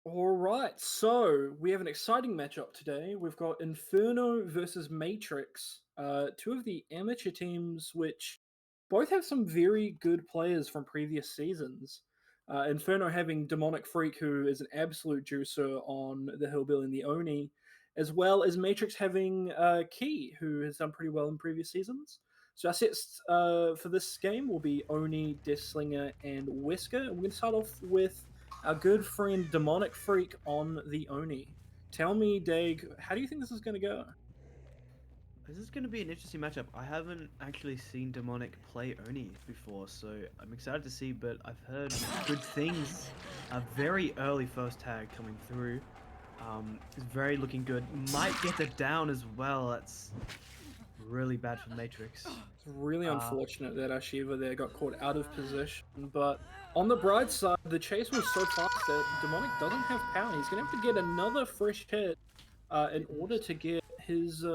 All right, so we have an exciting matchup today. We've got Inferno versus Matrix, two of the amateur teams which both have some very good players from previous seasons. Inferno having Demonic Freak, who is an absolute juicer on the Hillbilly and the Oni, as well as Matrix having Key, who has done pretty well in previous seasons. So our sets for this game will be Oni, Deathslinger, and Wesker. And we're going to start off with our good friend Demonic Freak on the Oni. Tell me, Dag, how do you think this is going to go? This is going to be an interesting matchup. I haven't actually seen Demonic play Oni before, so I'm excited to see, but I've heard good things. A very early first tag coming through. Is very looking good. Might get it down as well. That's really bad for Matrix. It's really Uh, unfortunate that Ashiva there got caught out of position, but on the bright side, the chase was so fast that Demonic doesn't have power. He's going to have to get another fresh hit in order to get his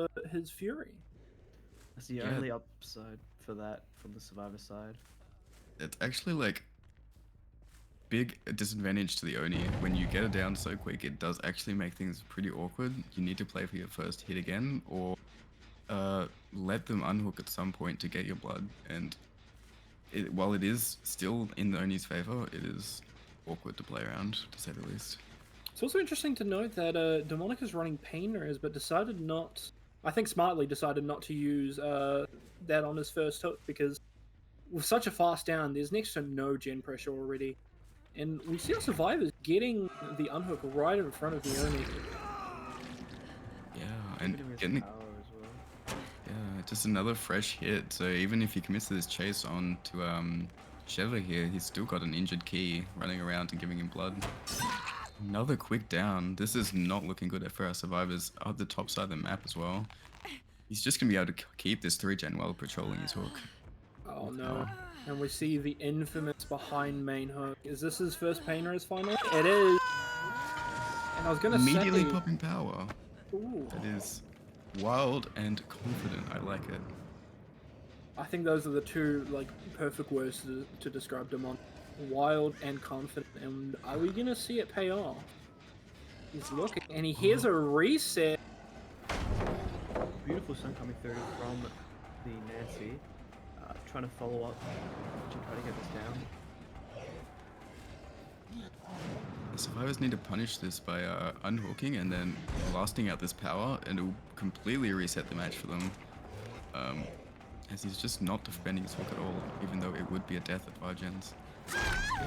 Fury. that's the Yeah, only upside for that from the Survivor side. it's actually like big disadvantage to the Oni. When you get it down so quick, it does actually make things pretty awkward. You need to play for your first hit again, or let them unhook at some point to get your blood. And while it is still in the Oni's favor, it is awkward to play around, to say the least. It's also interesting to note that Demonic is running Pain Res, but decided not. I think smartly decided not to use that on his first hook because with such a fast down, there's next to no gen pressure already. And we see our survivors getting the unhook right in front of the Oni. Yeah, Hitting and his getting power as well. yeah, just another fresh hit. So even if he commits to this chase on to Sheva here, he's still got an injured Key running around and giving him blood. Another quick down. This is not looking good for our survivors at the top side of the map as well. He's just going to be able to keep this 3-gen while patrolling his hook. Oh no. And we see the infamous behind main hook. Is this his first Pain Res finally? It is! And I was gonna Immediately say... popping power. Ooh. That is wild and confident. I like it. I think those are the two like perfect words to describe Demon. Wild and confident. And are we gonna see it pay off? He's looking, and he hears a reset. Beautiful sun coming through from the Nancy. Trying to follow up to try to get this down. The survivors need to punish this by unhooking and then blasting out this power, and it'll completely reset the match for them. As he's just not defending his hook at all, even though it would be a death at 5 gens.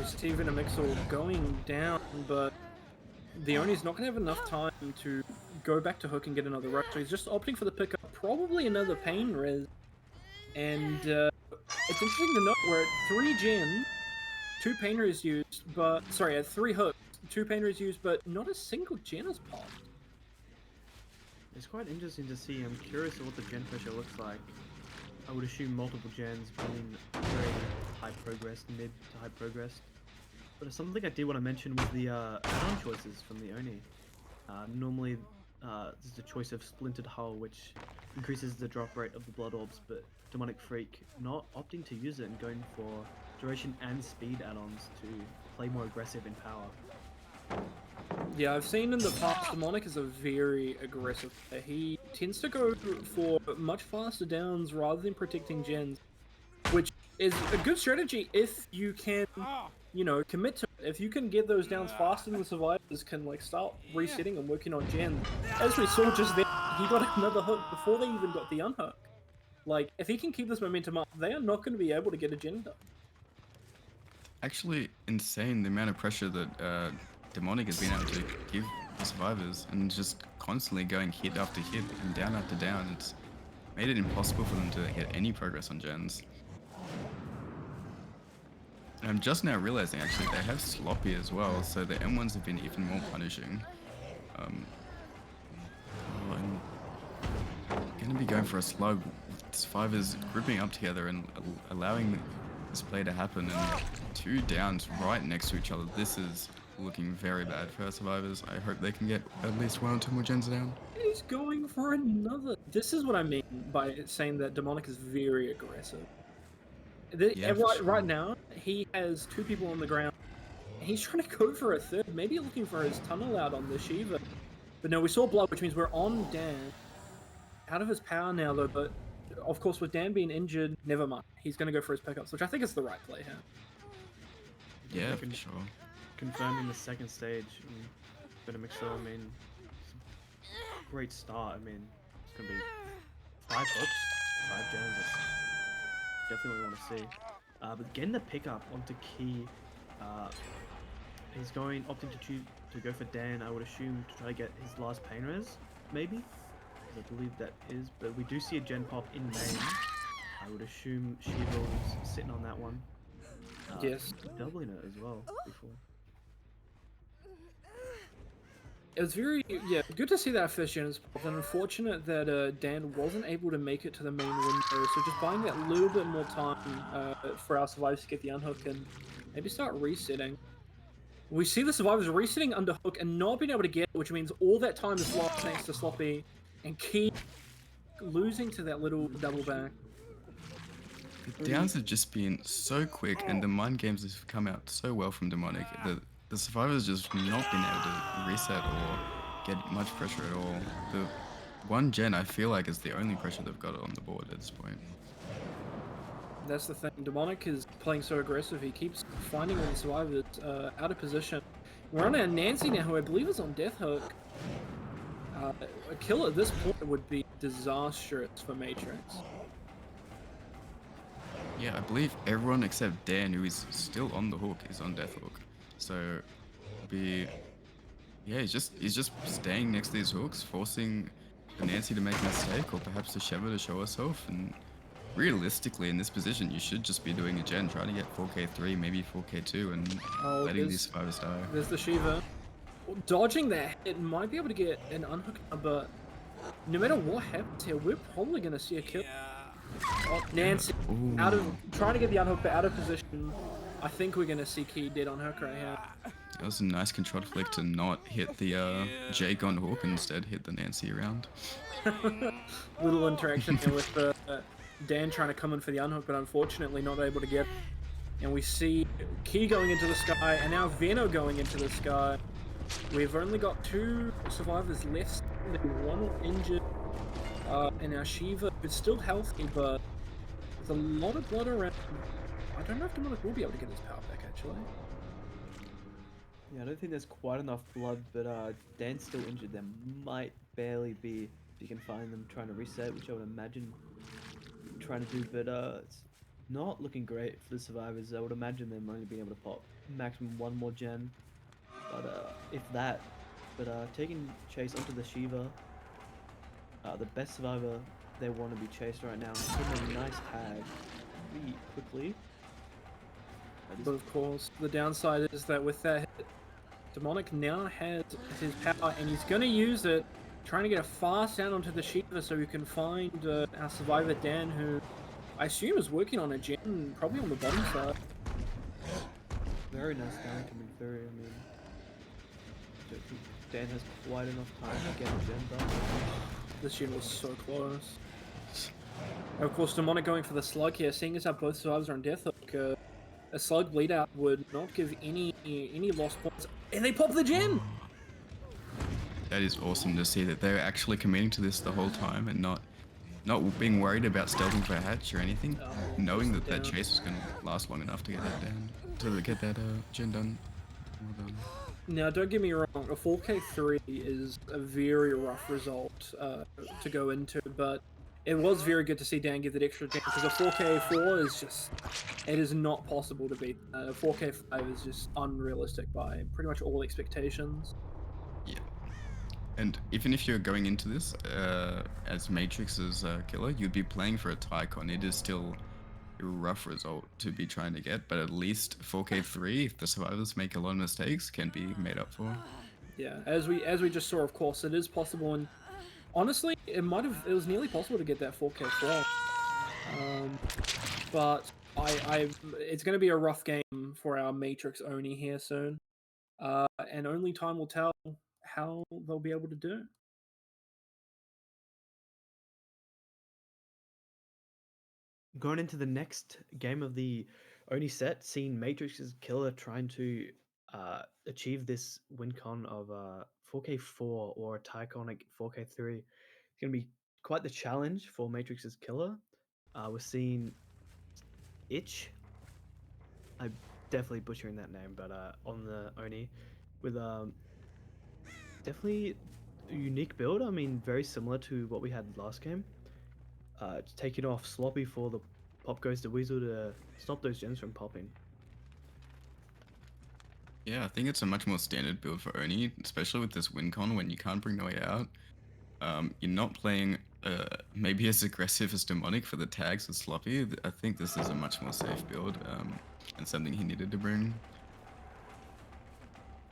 Steven and Mixel going down, but the Oni's not going to have enough time to go back to hook and get another rush, so he's just opting for the pickup, probably another Pain Res. And it's interesting to note we're at 3 gens, 2 Pain Res used, but, sorry, at 3 hooks, 2 Pain Res used, but not a single gen has popped. It's quite interesting to see. I'm curious of what the gen pressure looks like. I would assume multiple gens being very high progress, mid to high progress. But something I did want to mention was the add-on choices from the Oni. Normally, there's a choice of Splintered Hull, which increases the drop rate of the Blood Orbs, but Demonic Freak not opting to use it and going for duration and speed add-ons to play more aggressive in power. Yeah, I've seen in the past, Demonic is a very aggressive player. He tends to go for much faster downs rather than protecting gens, which is a good strategy if you can, you know, commit to it. If you can get those downs faster than the survivors can, like, start resetting and working on gens. As we saw just then, he got another hook before they even got the unhook. Like, if he can keep this momentum up, they are not going to be able to get a gen done. Actually, insane the amount of pressure that Demonic has been able to give the survivors, and just constantly going hit after hit and down after down. It's made it impossible for them to get any progress on gens. And I'm just now realizing actually they have Sloppy as well, so the M1s have been even more punishing. I'm gonna be going for a slug with survivors grouping up together and allowing this play to happen, and 2 downs right next to each other. This is looking very bad for our survivors. I hope they can get at least 1 or 2 more gens down. He's going for another. This is what I mean by saying that Demonic is very aggressive. Yeah, for sure. Right now, he has 2 people on the ground, He's trying to go for a third, maybe looking for his tunnel out on the Shiva. But no, we saw blood, which means we're on Dan. Out of his power now, though, but of course, with Dan being injured, never mind. He's going to go for his pickups, which I think is the right play here. Yeah, for sure. Confirming the second stage. Gonna make sure, I mean, it's a great start. I mean, it's gonna be 5 hooks, 5 gens. That's definitely what we want to see. But getting the pickup onto Key, he's opting to go for Dan. I would assume to try to get his last pain res, maybe. Because I believe that is. But we do see a gen pop in main. I would assume Shiva's sitting on that one. Yes. Doubling it as well before. It was very, good to see that first gen is popped, and unfortunate that Dan wasn't able to make it to the main window, so just buying that little bit more time for our survivors to get the unhook and maybe start resetting. We see the survivors resetting under hook and not being able to get it, which means all that time is lost thanks to Sloppy, and Key losing to that little double back. The downs have just been so quick, and the mind games have come out so well from Demonic that the survivors just not been able to reset or get much pressure at all. The one gen I feel like is the only pressure they've got on the board at this point. That's the thing. Demonic is playing so aggressive. He keeps finding all the survivors out of position. We're on a Nancy now, who I believe is on Death Hook. A kill at this point would be disastrous for Matrix. Yeah, I believe everyone except Dan, who is still on the hook, is on Death Hook. So, he's just staying next to these hooks, forcing the Nancy to make a mistake, or perhaps the Sheva to show herself. And realistically, in this position, you should just be doing a gen, trying to get 4K3, maybe 4K2, and letting these survivors die. There's the Shiva. Dodging that hit might be able to get an unhook, but no matter what happens here, we're probably going to see a kill. Oh, Nancy, trying to get the unhook, but out of position. I think we're going to see Key dead on hook right here. That was a nice control flick to not hit the Jake on hook, and instead hit the Nancy around. Little interaction here with Dan trying to come in for the unhook, but unfortunately not able to get it. And we see Key going into the sky, and now Veno going into the sky. We've only got 2 survivors left, one injured, and our Shiva is still healthy, but there's a lot of blood around. I don't know if Demonic will be able to get his power back, actually. Yeah, I don't think there's quite enough blood, but Dan's still injured. There might barely be, if you can find them trying to reset, which I would imagine trying to do, but it's not looking great for the survivors. I would imagine them only being able to pop maximum 1 more gen, but if that. But taking chase onto the Shiva, the best survivor they want to be chased right now. Getting a nice tag pretty quickly. But of course, the downside is that with that hit, Demonic now has his power, and he's going to use it, trying to get a fast down onto the Shiva so we can find our survivor Dan, who I assume is working on a gen, probably on the bottom side. Very nice down coming through. I mean, I don't think Dan has quite enough time to get a gen done. This gen was so close. And of course, Demonic going for the slug here, seeing as how both survivors are on Death Hook. A slug bleed out would not give any lost points, and they pop the gen. That is awesome to see that they're actually committing to this the whole time and not being worried about stealthing for a hatch or anything, knowing that that chase is going to last long enough to get that down, to get that gen done. Well done. Now, don't get me wrong, a 4K3 is a very rough result to go into, but it was very good to see Dan get that extra gen, because a 4K4 is just, it is not possible to beat. A 4K5 is just unrealistic by pretty much all expectations. Yeah. And even if you're going into this as Matrix's killer, you'd be playing for a Tycon. It is still a rough result to be trying to get, but at least 4K3, if the survivors make a lot of mistakes, can be made up for. Yeah, as we just saw, of course, it is possible, and honestly, it was nearly possible to get that 4K4. But it's going to be a rough game for our Matrix Oni here soon, and only time will tell how they'll be able to do. Going into the next game of the Oni set, seeing Matrix's killer trying to achieve this win con of 4K4 or a Tyconic 4K3. It's going to be quite the challenge for Matrix's killer. We're seeing Itch. I'm definitely butchering that name, but on the Oni with definitely a unique build. I mean, very similar to what we had last game. Taking off Sloppy for the Pop Goes to Weasel to stop those gems from popping. Yeah, I think it's a much more standard build for Oni, especially with this win con when you can't bring the way out. You're not playing maybe as aggressive as Demonic for the tags with Sloppy. I think this is a much more safe build and something he needed to bring.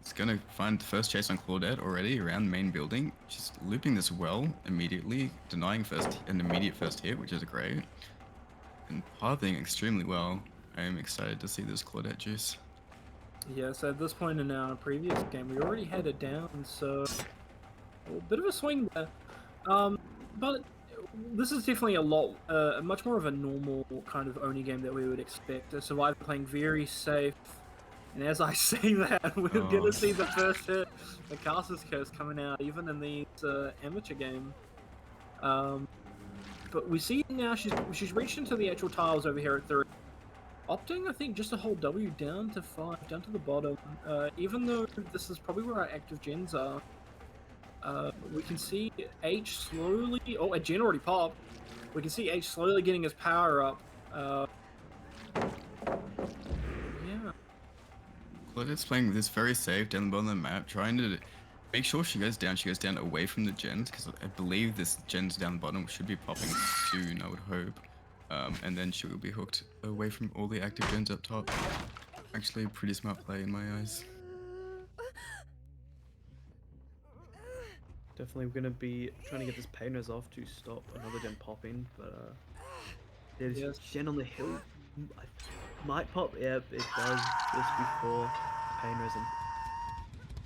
It's gonna find the first chase on Claudette already around main building. She's looping this well immediately, denying an immediate first hit, which is great. And pathing extremely well. I am excited to see this Claudette juice. Yeah, so at this point in our previous game, we already had it down, so a bit of a swing there. But this is definitely much more of a normal kind of Oni game that we would expect. A survivor playing very safe. And as I say that, we're gonna see the first hit, the Caster's Curse coming out, even in these amateur game. But we see now she's reached into the actual tiles over here at 3. Opting, I think, just to hold W down to 5, down to the bottom. Even though this is probably where our active gens are. We can see H slowly... Oh, a gen already popped. We can see H slowly getting his power up. Yeah. Claudette's playing this very safe down the bottom of the map, trying to make sure she goes down away from the gens, because I believe this gens down the bottom should be popping soon, I would hope. And then she will be hooked away from all the active gens up top. Actually, a pretty smart play in my eyes. Definitely going to be trying to get this pain res off to stop another gen popping, but there's gen on the hill. Might pop, yep, it does, just before pain res and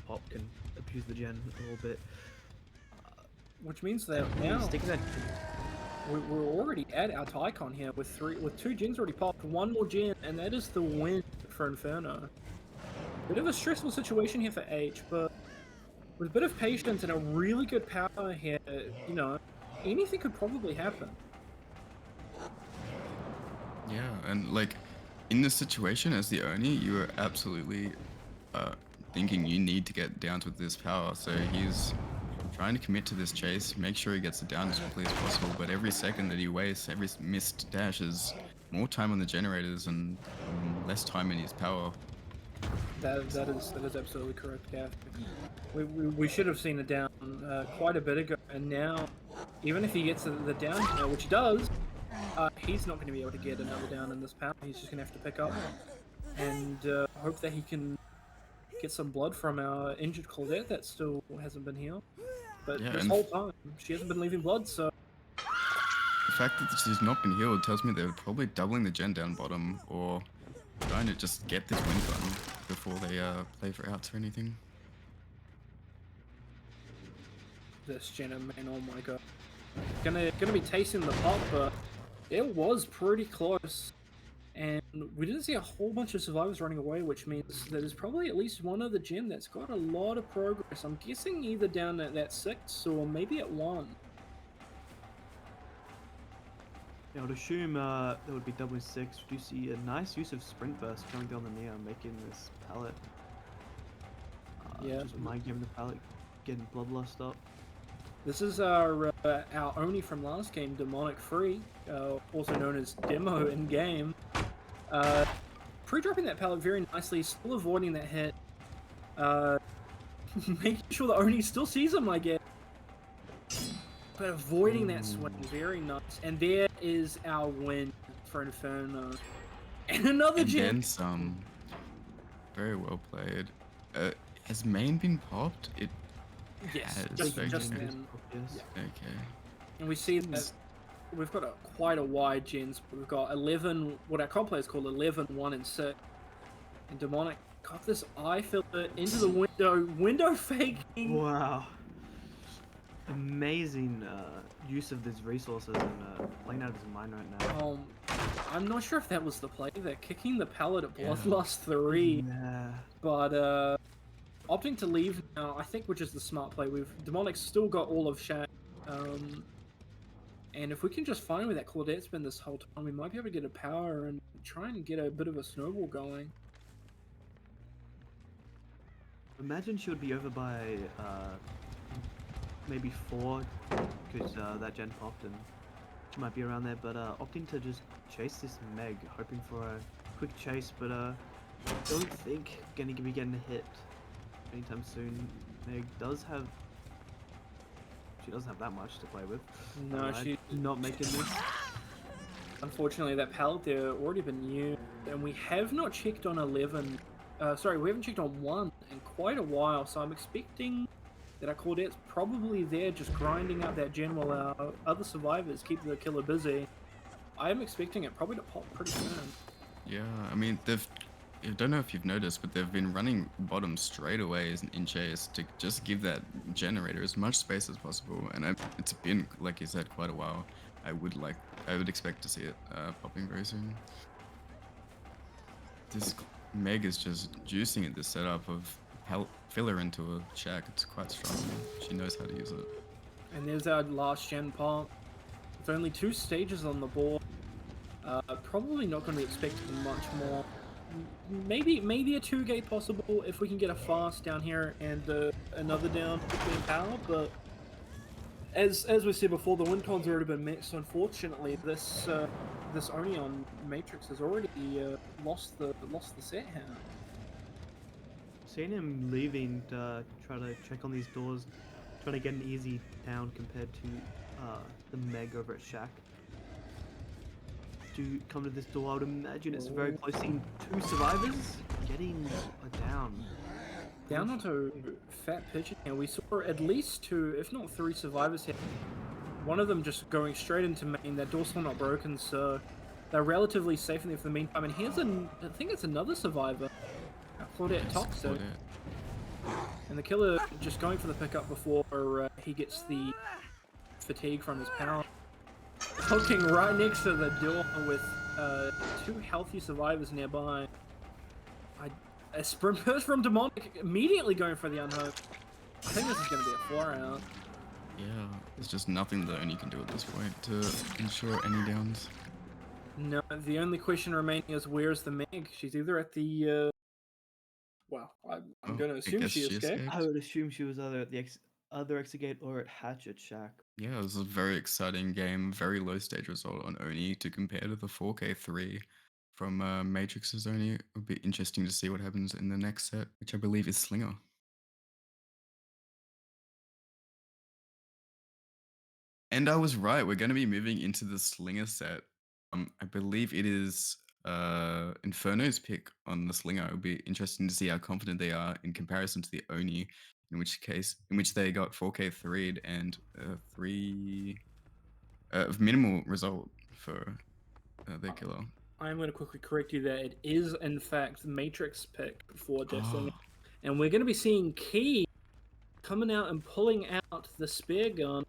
pop can abuse the gen a little bit. Which means that now sticking that. We're already at our Tycon here with 2 gens already popped, 1 more gen, and that is the win for Inferno. Bit of a stressful situation here for H, but with a bit of patience and a really good power here, you know, anything could probably happen. Yeah, and like in this situation as the Oni, you are absolutely thinking you need to get down with this power. So he's trying to commit to this chase, make sure he gets it down as quickly as possible, but every second that he wastes, every missed dash is more time on the generators and less time in his power. That is absolutely correct, Gav. We should have seen it down quite a bit ago, and now, even if he gets the down, which he does, he's not going to be able to get another down in this power. He's just going to have to pick up and hope that he can get some blood from our injured Claudette that still hasn't been healed. But yeah, this whole time, she hasn't been leaving blood, so... The fact that she's not been healed tells me they're probably doubling the gen down bottom, or trying to just get this win gun before they play for outs or anything. This Jenna, man, oh my god. Gonna be tasting the pop, but it was pretty close. And we didn't see a whole bunch of survivors running away, which means that there's probably at least one other gym that's got a lot of progress. I'm guessing either down at that 6 or maybe at 1. Yeah, I would assume that would be W6. We do see a nice use of Sprint Burst going down the Neo, making this pallet. Yeah. Just mind game the pallet, getting Bloodlust up. This is our Oni from last game, Demonic Free, also known as Demo in game. Pre-dropping that pallet very nicely, still avoiding that hit. Making sure the Oni still sees him, I guess. But avoiding that swing, very nice. And there is our win for Inferno. And another gem. And then some. Very well played. Has main been popped? It Yes, has. just Okay. then. Yes. Okay. And we see that we've got quite a wide gens. We've got 11, what our comp players call 11, 1, and 6. And Demonic got this eye filter into the window faking. Wow. Amazing use of these resources and playing out of his mind right now. I'm not sure if that was the play. They're kicking the pallet at Yeah. Bloodlust 3, Yeah. but opting to leave now, I think, which is the smart play. Demonic's still got all of Shaq, and if we can just find where that Claudette's been this whole time, we might be able to get a power and try and get a bit of a snowball going. Imagine she would be over by maybe 4, because that gen popped and she might be around there, but opting to just chase this Meg, hoping for a quick chase, but don't think gonna be getting a hit anytime soon. Meg does have... She doesn't have that much to play with. No, she's not making this. Unfortunately, that pallet there already been used, and we have not checked on 11. Sorry, we haven't checked on 1 in quite a while, so I'm expecting that our Claudette's probably there just grinding out that gen while our other survivors keep the killer busy. I am expecting it probably to pop pretty soon. Yeah, I mean, I don't know if you've noticed, but they've been running bottom straight away in chase to just give that generator as much space as possible. And it's been, like you said, quite a while. I would expect to see it popping very soon. This Meg is just juicing at the setup of filler into a shack. It's quite strong. She knows how to use it. And there's our last gen pop. With only 2 stages on the board. Probably not going to be expecting much more. Maybe a 2-gate possible if we can get a fast down here and another down between power, but as we said before, the win con's already been met, so unfortunately this Oni on Matrix has already lost the set here. Seeing him leaving to try to check on these doors, trying to get an easy down compared to the Meg over at Shack. To come to this door, I would imagine it's very close. Seeing 2 survivors getting a down. Down onto Fat Pigeon, and we saw at least 2, if not 3 survivors here. One of them just going straight into main. That door's still not broken, so they're relatively safe in there for the meantime. And here's I think it's another survivor. Claudette Toxic. And the killer just going for the pickup before he gets the fatigue from his power. Poking right next to the door with 2 healthy survivors nearby. A sprint burst from Demonic, immediately going for the unhook. I think this is going to be a 4-out. Yeah, there's just nothing that Oni can do at this point to ensure any downs. No, the only question remaining is where's the Meg? She's either at the... Well, I'm going to assume she escaped. I would assume she was either at the other exit gate or at Hatchet Shack. Yeah, it was a very exciting game, very low stage result on Oni to compare to the 4K3 from Matrix's Oni. It would be interesting to see what happens in the next set, which I believe is Slinger. And I was right, we're going to be moving into the Slinger set. I believe it is Inferno's pick on the Slinger. It would be interesting to see how confident they are in comparison to the Oni, in which they got 4K3'd and 3 minimal result for their killer. I'm going to quickly correct you that it is in fact the Matrix pick for Deathslinger. And we're going to be seeing Key coming out and pulling out the spear gun,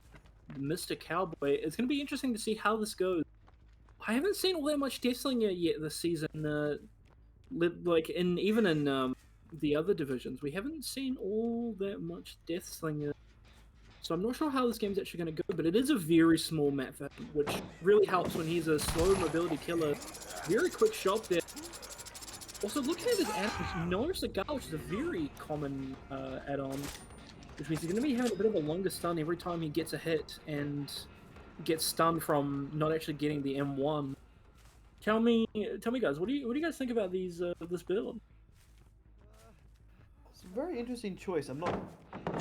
Mr. Cowboy. It's going to be interesting to see how this goes. I haven't seen all that much Deathslinger yet this season. Like even in the other divisions, we haven't seen all that much Deathslinger. So I'm not sure how this game's actually going to go, but it is a very small map for him, which really helps when he's a slow mobility killer. Very quick shot there. Also, looking at his add-ons, no cigar, which is a very common add-on, which means he's going to be having a bit of a longer stun every time he gets a hit and gets stunned from not actually getting the M1. Tell me, guys, what do you guys think about these this build? It's a very interesting choice. I'm not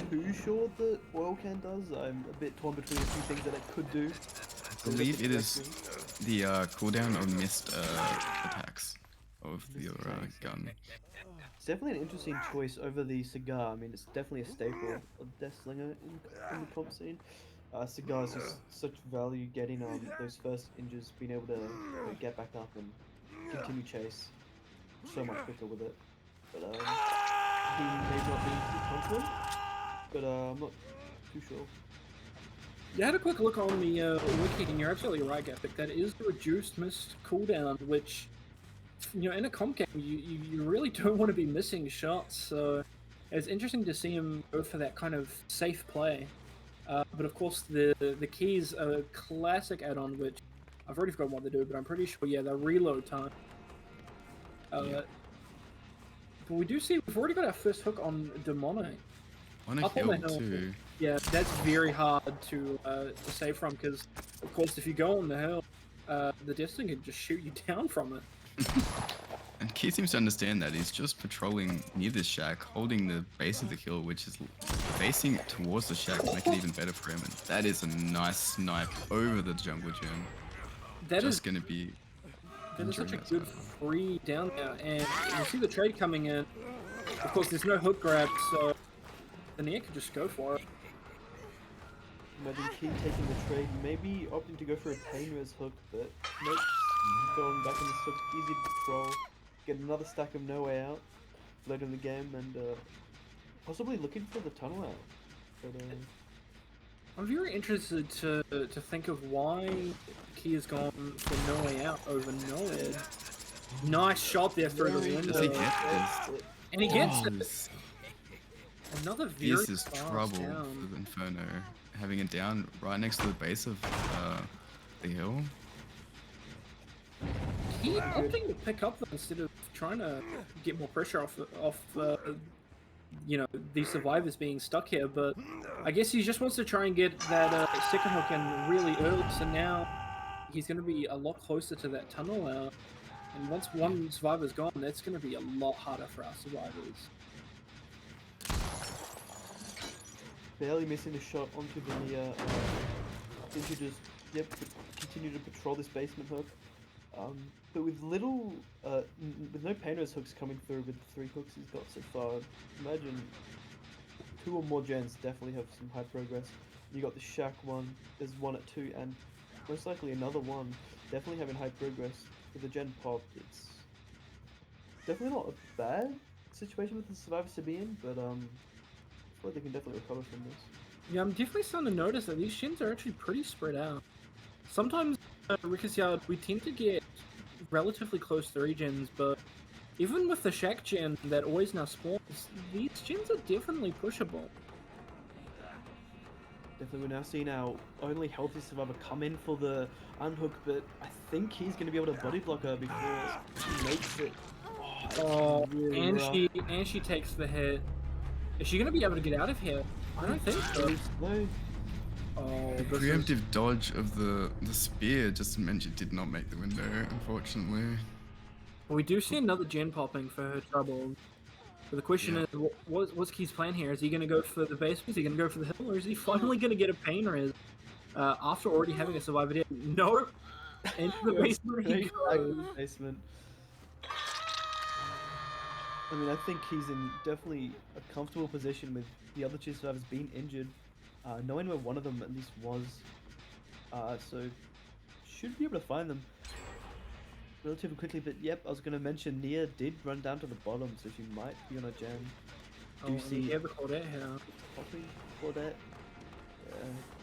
too sure that Oil Can does. I'm a bit torn between a few things that it could do. I believe it is the cooldown of missed attacks of your gun. It's definitely an interesting choice over the cigar. I mean, it's definitely a staple of Deathslinger in the comp scene. Cigar is just such value getting those first injures, being able to get back up and continue chase so much quicker with it. But he may not be too confident, but I'm not too sure. You had a quick look on the wiki, and you're absolutely right, Gapik. That is the reduced missed cooldown, which, you know, in a comp game, you really don't want to be missing shots. So it's interesting to see him go for that kind of safe play. But of course, the keys are a classic add-on, which I've already forgotten what they do, but I'm pretty sure, yeah, they're reload time. But we do see we've already got our first hook on Demonic. On a Up on the hill hill. too. Yeah, that's very hard to save from, because, of course, if you go on the hill, the Deathslinger can just shoot you down from it. And Key seems to understand that. He's just patrolling near this shack, holding the base of the hill, which is facing towards the shack to make it even better for him. And that is a nice snipe over the jungle gym. That is Just going to be such a that good free down there, and you see the trade coming in. Of course, there's no hook grab, so the Nia can just go for it. Imagine Key taking the trade, maybe opting to go for a pain res hook, but nope. Going back in this hook, easy to patrol. Get another stack of No Way Out later in the game, and possibly looking for the tunnel out. But, I'm very interested to think of why Key has gone for No Way Out over Noed. Nice shot there through the window. Does he get this? And he gets Oh, it. Another very This is fast trouble down. for Inferno. Having it down right next to the base of the hill. He opting to pick up though, instead of trying to get more pressure off you know, these survivors being stuck here, but I guess he just wants to try and get that second hook in really early, so now he's going to be a lot closer to that tunnel out, and once one survivor's gone, that's going to be a lot harder for our survivors. barely missing a shot onto the Nia. Into just, yep, continue to patrol this basement hook. But with little, with no pain res hooks coming through with the 3 hooks he's got so far, imagine 2 or more gens definitely have some high progress. You got the Shack one, there's one at 2, and most likely another one definitely having high progress. With the gen pop, it's definitely not a bad situation with the survivors to be in, but I feel like they can definitely recover from this. Yeah, I'm definitely starting to notice that these shins are actually pretty spread out. Sometimes Rickus Yard, we tend to get relatively close 3 gens, but even with the Shack gen that always now spawns, these gens are definitely pushable. Definitely, we're now seeing our only healthy survivor come in for the unhook, but I think he's going to be able to body block her before she makes it. Oh, really and rough. she takes the hit. Is she going to be able to get out of here? I don't think so. No. Oh, The preemptive dodge of the spear just meant she did not make the window, unfortunately. We do see another gen popping for her trouble. But the question is, what's Key's plan here? Is he going to go for the base? Is he going to go for the hill? Or is he finally going to get a pain res after already having a survivor dead? No! Into the basement he goes. Basement. I mean, I think he's in definitely a comfortable position with the other 2 survivors being injured, knowing where one of them at least was, so should be able to find them relatively quickly. But yep, I was going to mention Nia did run down to the bottom, so she might be on a gen. Do you see? Yeah, the Claudette here. Popping Claudette?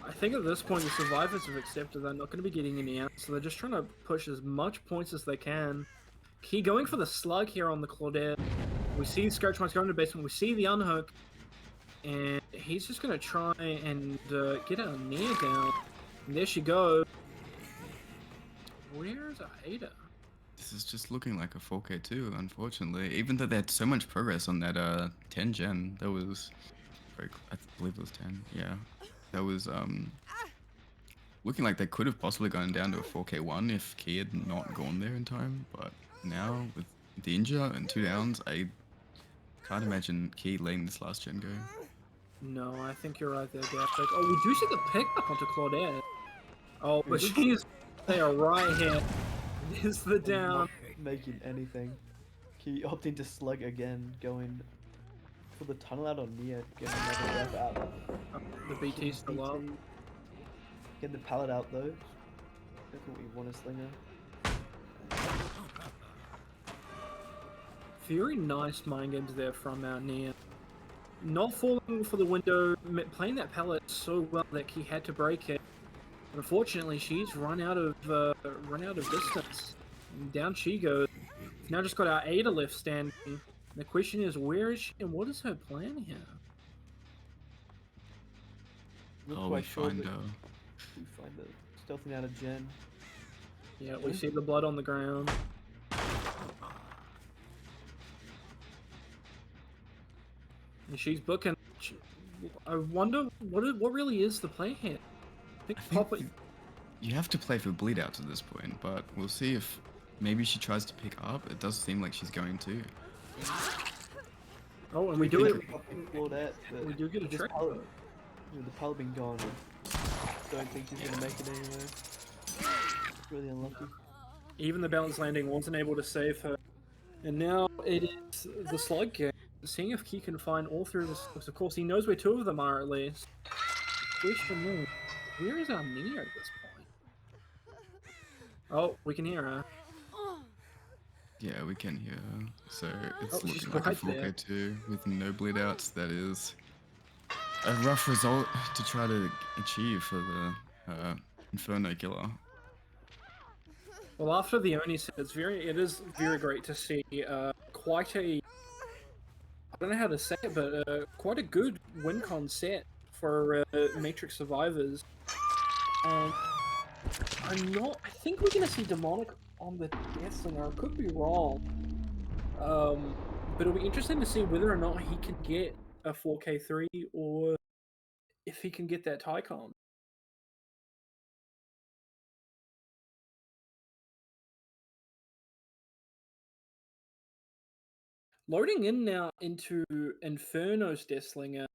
I think at this point the survivors have accepted they're not going to be getting any out, so they're just trying to push as much points as they can. Key going for the slug here on the Claudette. We see Scourge Marks going to the basement, we see the unhook, and he's just going to try and get our Nia down. And there she goes. Where's Ada? This is just looking like a 4K too, unfortunately. Even though they had so much progress on that 10 gen, that was I believe it was 10, yeah. That was looking like they could have possibly gone down to a 4K1 if Key had not gone there in time, but now with the injure and 2 downs, I can't imagine Key letting this last gen go. No, I think you're right there, Gap. Like, oh, we do see the pickup onto Claudette. Oh, but she's there right here. Is the down. Not making anything. Key opting to slug again, going for the tunnel out on Nia, getting another rep out. The BT's still up. Getting the pallet out though. Definitely want a slinger. Very nice mind games there from our Nia. not falling for the window, playing that pallet so well that he had to break it. Unfortunately, she's run out of distance. And down she goes. Now just got our Ada left standing. The question is, where is she and what is her plan here? Not Oh, we quite sure, find but her. we find her stealthing out of Jen. Yeah, we see the blood on the ground. And she's booking. I wonder what really is the play here. I think You have to play for bleed outs at this point, but we'll see if maybe she tries to pick up. It does seem like she's going to. Oh, and we do it. Claudette, We do get a trick. With the pallet being gone, I don't think she's gonna make it anywhere. Really unlucky. Even the balance landing wasn't able to save her. And now it is the slug game. Seeing if he can find all three of the slugs. Of course, he knows where two of them are at least. Question is, where is our Mia at this point? Oh, we can hear her. Yeah, we can hear her. So it's Oh, she's looking like a right there. 4K2 with no bleed outs. That is a rough result to try to achieve for the Inferno killer. Well, after the Oni set, it is very great to see quite a, I don't know how to say it, but quite a good win con set for Matrix survivors. I think we're gonna see Demonic on the Deathslinger. I could be wrong. But it'll be interesting to see whether or not he can get a 4K3 or if he can get that Tycon. Loading in now into Inferno's Deathslinger,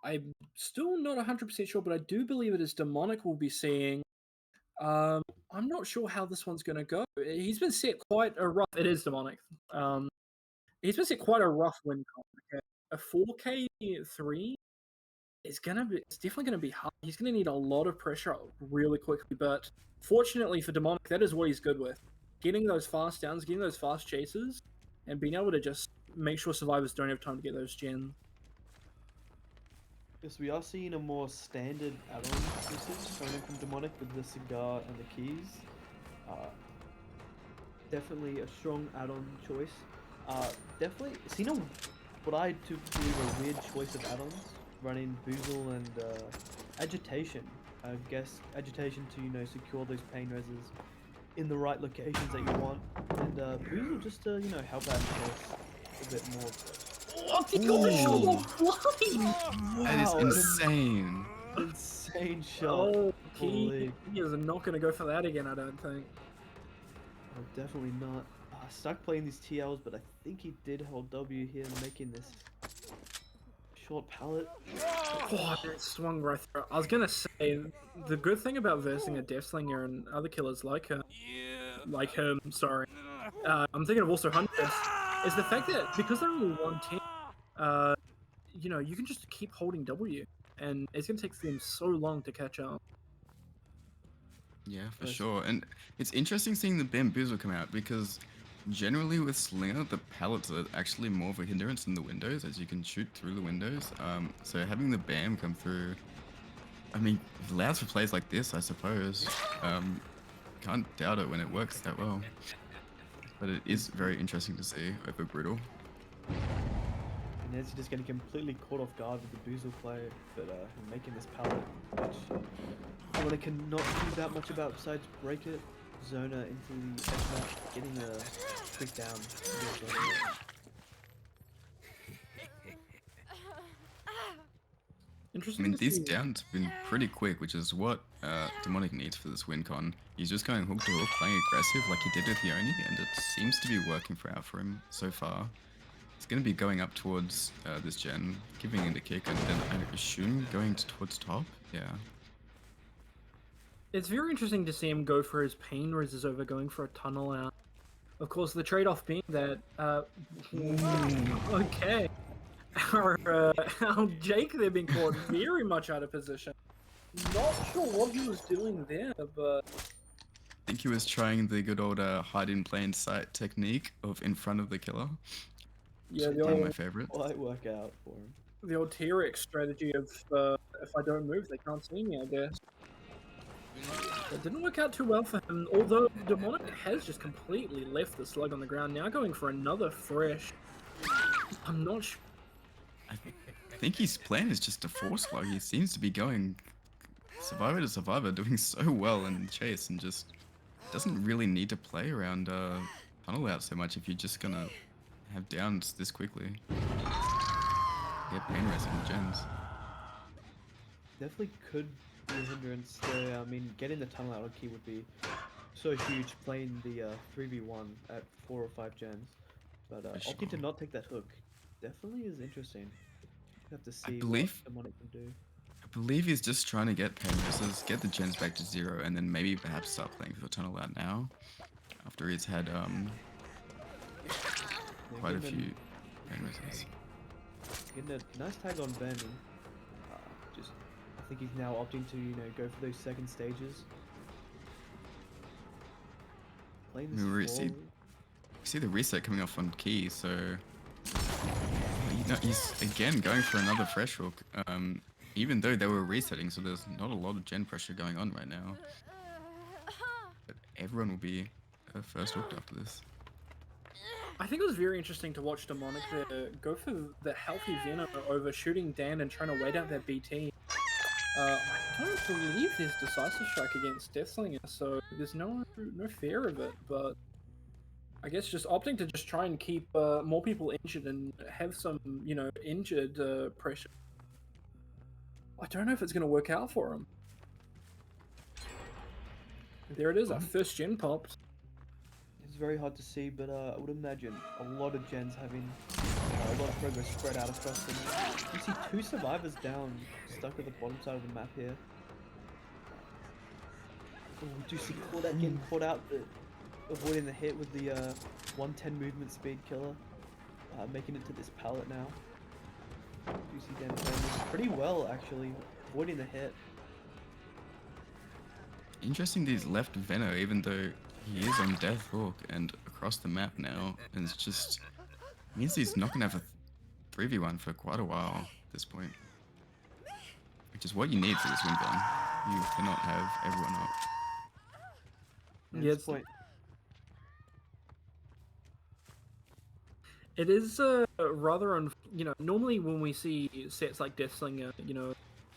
I'm still not 100% sure, but I do believe it is Demonic we'll be seeing. I'm not sure how this one's going to go. He's been set quite a rough... It is Demonic. He's been set quite a rough win con. Okay? A 4K3 it's definitely going to be hard. He's going to need a lot of pressure really quickly, but fortunately for Demonic, that is what he's good with. Getting those fast downs, getting those fast chases, and being able to just make sure survivors don't have time to get those gens. Yes, we are seeing a more standard add-on usage coming in from Demonic with the cigar and the keys. Definitely a strong add-on choice. Definitely seen what I do believe a weird choice of add-ons, running Boozle and Agitation. I guess Agitation to secure those pain reses in the right locations that you want, and Boozle just to help out in case a bit more. Oh, he got the shot off blind! Wow, That is insane. Insane shot. Oh, he is not going to go for that again, I don't think. Oh, definitely not. Stuck playing these TLs, but I think he did hold W here, making this short pallet. Oh, that swung right through. I was going to say, the good thing about versing a Deathslinger and other killers like him, I'm thinking of also Huntress, is the fact that because they're only one team, you can just keep holding W, and it's going to take them so long to catch up. Yeah, for sure. And it's interesting seeing the bamboozle come out because generally with Slinger, the pallets are actually more of a hindrance than the windows, as you can shoot through the windows. So having the BAM come through, I mean, it allows for plays like this, I suppose. Can't doubt it when it works that well. But it is very interesting to see over Brutal. And Nancy just getting completely caught off guard with the Boozle play, but making this pallet, which Demonic cannot do that much about besides break it. Zona into the edge match, getting a quick down. Interesting. I mean, these downs have been pretty quick, which is what Demonic needs for this win con. He's just going hook to hook, playing aggressive like he did with the Oni, and it seems to be working out for him so far. He's going to be going up towards this gen, giving it a kick, and then I assume going towards top? Yeah. It's very interesting to see him go for his pain reses over going for a tunnel out. Of course, the trade-off being that, okay. Our Jake there being caught very much out of position. Not sure what he was doing there, but... I think he was trying the good old hide in plain sight technique of in front of the killer. Yeah, one of my favorites. Might work out for him. The old T-Rex strategy of if I don't move, they can't see me, I guess. It didn't work out too well for him, although Demonic has just completely left the slug on the ground, now going for another fresh. I'm not sure. I think his plan is just to force slug. He seems to be going survivor to survivor, doing so well in the chase, and just doesn't really need to play around tunnel out so much if you're just gonna have downs this quickly. Get pain rest on the gens. Definitely could be a hindrance there. I mean, getting the tunnel out of key would be so huge playing the 3v1 at 4 or 5 gens. But opting to not take that hook definitely is interesting. You have to see what Demonic can do. I believe he's just trying to get pain resistance, get the gens back to 0, and then maybe perhaps start playing for tunnel out now. After he's had quite a few pain resistance. Getting a nice tag on Ben. And, I think he's now opting to, go for those second stages. Playing this You see the reset coming off on key, so he's again going for another fresh hook. Even though they were resetting, so there's not a lot of gen pressure going on right now. But everyone will be first hooked after this. I think it was very interesting to watch Demonic go for the healthy Venom over shooting Dan and trying to wait out that BT. I don't believe there's Decisive Strike against Deathslinger, so there's no fear of it, but I guess just opting to just try and keep more people injured and have some, injured pressure. I don't know if it's going to work out for him. There it is, our first gen popped. It's very hard to see, but I would imagine a lot of gens having a lot of progress spread out across them. You see 2 survivors down, stuck at the bottom side of the map here. Oh, we do see Claudette getting caught out, but avoiding the hit with the 110 movement speed killer, making it to this pallet now. You see Dan playing this pretty well, actually, avoiding the hit. Interesting that he's left Veno, even though he is on Death Hook and across the map now, and it's just means he's not gonna have a 3v1 for quite a while at this point. Which is what you need for this win gun. You cannot have everyone up. Yeah, it's point. It is rather normally when we see sets like Deathslinger,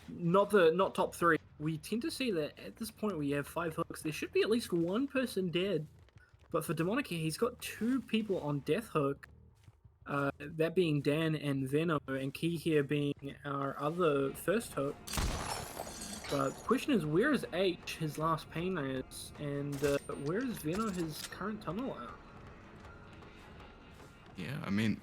not top 3, we tend to see that at this point we have 5 hooks, there should be at least 1 person dead. But for Demonic here, he's got 2 people on Death Hook, that being Dan and Veno, and Key here being our other first hook. But the question is, where is H, his last pain res, and where is Veno, his current tunnel out? Yeah, I mean,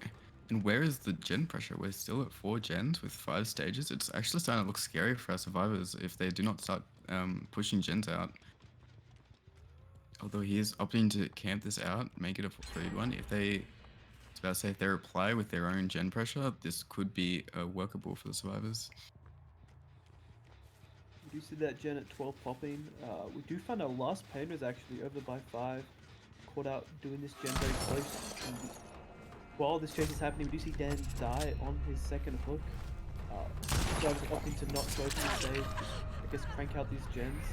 and where is the gen pressure? We're still at 4 gens with 5 stages. It's actually starting to look scary for our survivors if they do not start pushing gens out. Although he is opting to camp this out, make it a 3-1. If they reply with their own gen pressure, this could be workable for the survivors. We do see that gen at 12 popping. We do find our last pain was actually over by 5. Caught out doing this gen very close. And while this chase is happening, we do see Dan die on his second hook. So I was opting to not go for the save, I guess crank out these gens.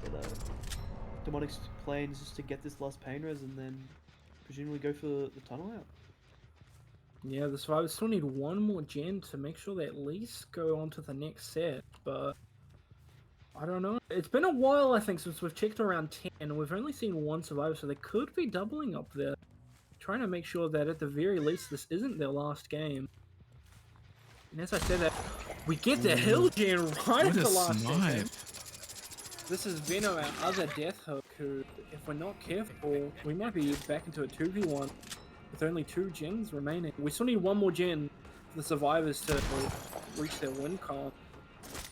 But Demonic's plan is just to get this last pain res and then presumably go for the tunnel out. Yeah, the survivors still need 1 more gen to make sure they at least go on to the next set, but I don't know. It's been a while, I think, since we've checked around 10, and we've only seen 1 survivor, so they could be doubling up there. Trying to make sure that at the very least this isn't their last game. And as I said that, we get the hill gen right at the last second. This is Veno, our other Death Hook, who, if we're not careful, we might be back into a 2v1 with only 2 gens remaining. We still need 1 more gen for the survivors to reach their win count.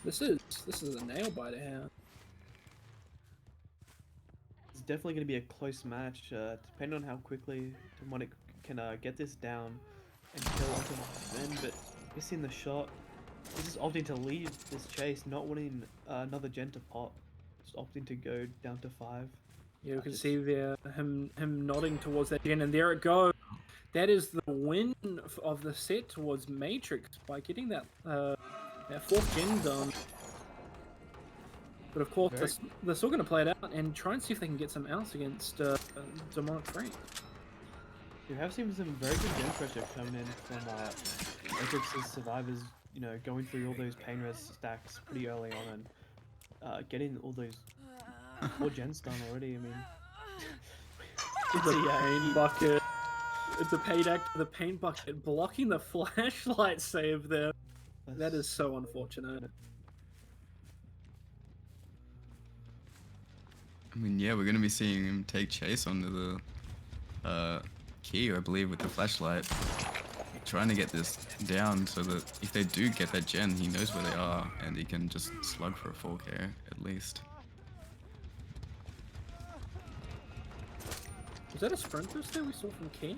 This is a nail biter here. It's definitely going to be a close match, depending on how quickly Demonic can get this down and kill Ben, but missing the shot. He's just opting to leave this chase, not wanting another gen to pop. Just opting to go down to 5. Yeah, we can see there him nodding towards that gen, and there it goes. that is the win of the set towards Matrix by getting that that 4th gen done. But of course, they're still going to play it out and try and see if they can get some outs against Demonic Freak. You have seen some very good gen pressure coming in from Matrix's survivors, you know, going through all those pain res stacks pretty early on and getting all those 4 gens done already. I mean, the pain bucket, the pain bucket blocking the flashlight save there. That is so unfortunate. I mean, yeah, we're going to be seeing him take chase onto the key, I believe, with the flashlight. Trying to get this down so that if they do get that gen, he knows where they are and he can just slug for a 4K at least. Was that a sprint boost there we saw from Key?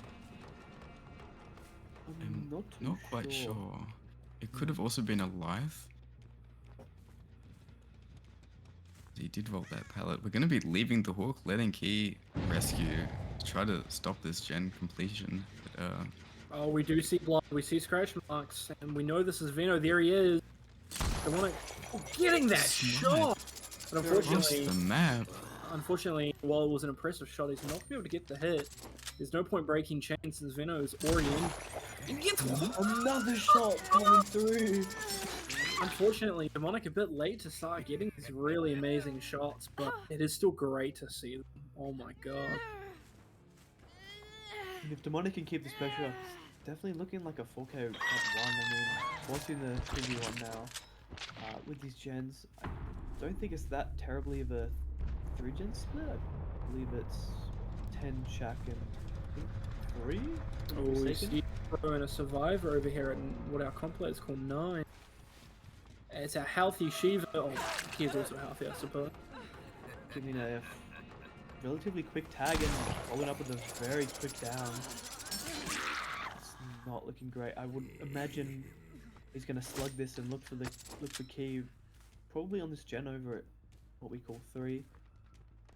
I'm not quite sure. It could have also been a Lithe. He did vault that pallet. We're going to be leaving the hook, letting Key rescue to try to stop this gen completion. But, oh, we do see blood, we see scratch marks, and we know this is Veno. There he is. Getting that shot! But unfortunately, the map. Unfortunately, while it was an impressive shot, he's not going to be able to get the hit. There's no point breaking chain since Veno is already in. He gets another shot coming through. Unfortunately, Demonic a bit late to start getting these really amazing shots, but it is still great to see them. Oh my god. And if Demonic can keep this pressure up, it's definitely looking like a 4K at 1. I mean, watching the 3v1 now, with these gens, I don't think it's that terribly of a 3-gen split. I believe it's 10 Shaq and 3? Oh, we see and a survivor over here at what our comp players call 9. It's a healthy Shiva. Oh, he's also healthy, I suppose. Giving a relatively quick tag and following up with a very quick down. It's not looking great. I would imagine he's going to slug this and look for Key, probably on this gen over at what we call 3.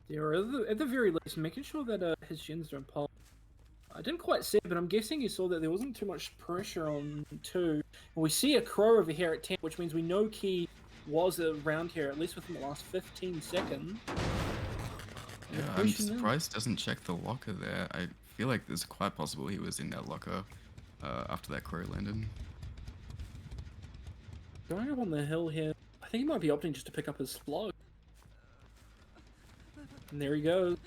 Yeah, or at the very least, making sure that his gens don't pop. I didn't quite see it, but I'm guessing you saw that there wasn't too much pressure on 2. And we see a crow over here at 10, which means we know Key was around here, at least within the last 15 seconds. Yeah, I'm surprised he doesn't check the locker there. I feel like it's quite possible he was in that locker after that crow landed. Going up on the hill here, I think he might be opting just to pick up his slug. And there he goes.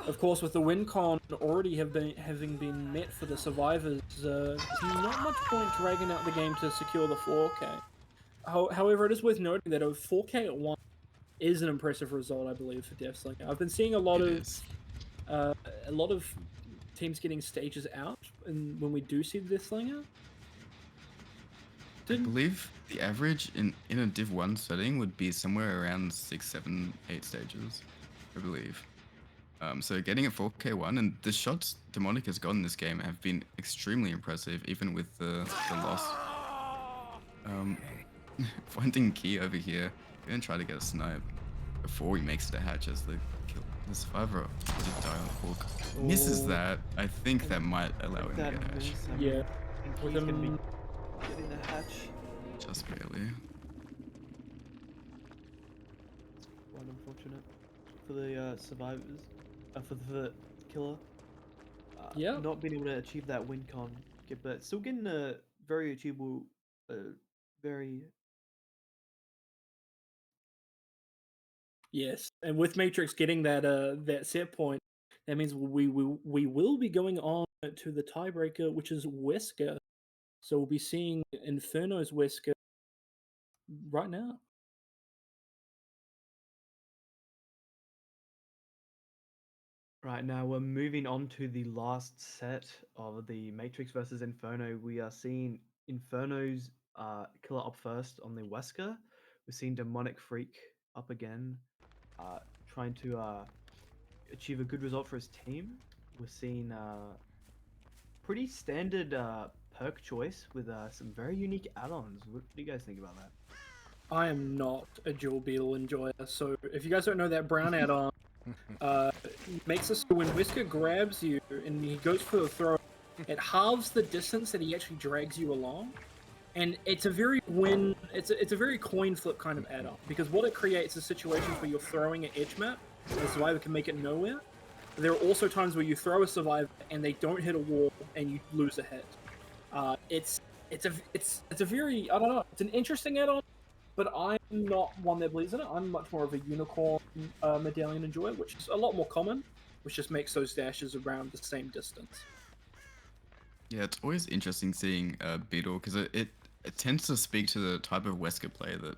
Of course, with the win con already having been met for the survivors, there's not much point dragging out the game to secure the 4K. However, it is worth noting that a 4K at 1 is an impressive result, I believe, for Deathslinger. I've been seeing a lot of teams getting stages out, and when we do see Deathslinger, I believe the average in a Div 1 setting would be somewhere around 6, 7, 8 stages, I believe. So getting a 4K1, and the shots Demonic has gotten this game have been extremely impressive, even with the loss. Finding Key over here, we're gonna try to get a snipe before he makes it a hatch as the survivor did die on the hook. Misses that. I think that might allow him to get a hatch. Yeah. He's gonna be getting the hatch. Just barely. Quite unfortunate for the survivors. For the killer, yeah, not being able to achieve that win con, but still getting a very achievable, very. Yes, and with Matrix getting that that set point, that means we will be going on to the tiebreaker, which is Wesker. So we'll be seeing Inferno's Wesker right now. Right now, we're moving on to the last set of the Matrix versus Inferno. We are seeing Inferno's killer up first on the Wesker. We're seeing Demonic Freak up again, trying to achieve a good result for his team. We're seeing pretty standard perk choice with some very unique add-ons. What do you guys think about that? I am not a dual beetle enjoyer, so if you guys don't know that brown add-on, makes us when Wesker grabs you and he goes for the throw, it halves the distance that he actually drags you along. And it's a very it's a very coin flip kind of add-on, because what it creates is situations where you're throwing an edge map, and the survivor can make it nowhere. There are also times where you throw a survivor and they don't hit a wall and you lose a hit. It's a very, I don't know, it's an interesting add-on, but I'm not one that believes in it. I'm much more of a unicorn medallion enjoyer, which is a lot more common, which just makes those dashes around the same distance. Yeah, it's always interesting seeing Beetle, because it tends to speak to the type of Wesker player that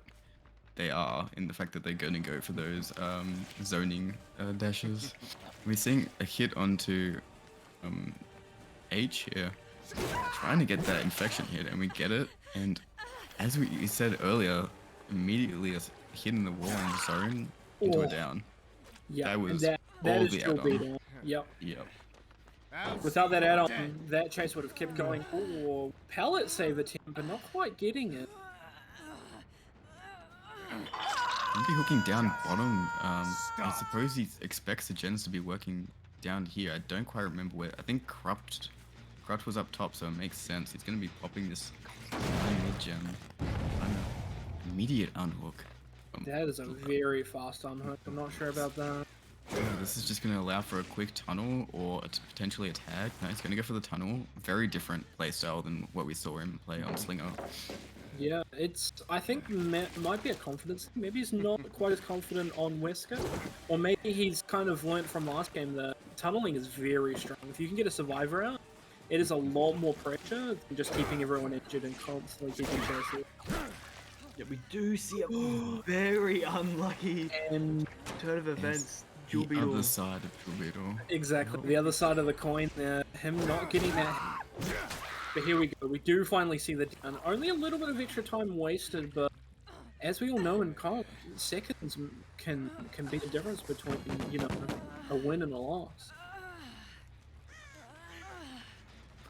they are, in the fact that they're going to go for those zoning dashes. We're seeing a hit onto H here, trying to get that infection hit, and we get it. And as you said earlier, immediately a hit in the wall and zone into a down. Yeah, that was that all is the still add-on. beat. Yep. Yep. Without that add-on, that chase would have kept going. Oh, pallet save attempt, but not quite getting it. He'd be hooking down bottom. I suppose he expects the gens to be working down here. I don't quite remember where. I think Corrupt was up top, so it makes sense. He's going to be popping this mid-gen. Immediate unhook. That is a very fast unhook. I'm not sure about that. Yeah, this is just going to allow for a quick tunnel or potentially a tag. No, he's going to go for the tunnel. Very different playstyle than what we saw him play on Slinger. Yeah, I think might be a confidence thing. Maybe he's not quite as confident on Wesker, or maybe he's kind of learnt from last game that tunneling is very strong. If you can get a survivor out, it is a lot more pressure than just keeping everyone injured and constantly keeping chases. Yeah, we do see a very unlucky And turn of events. The other side of Jewel Beetle. exactly, the other side of the coin there, him not getting that. But here we go, we do finally see the down. Only a little bit of extra time wasted, but as we all know in COD, seconds can be the difference between, you know, a win and a loss.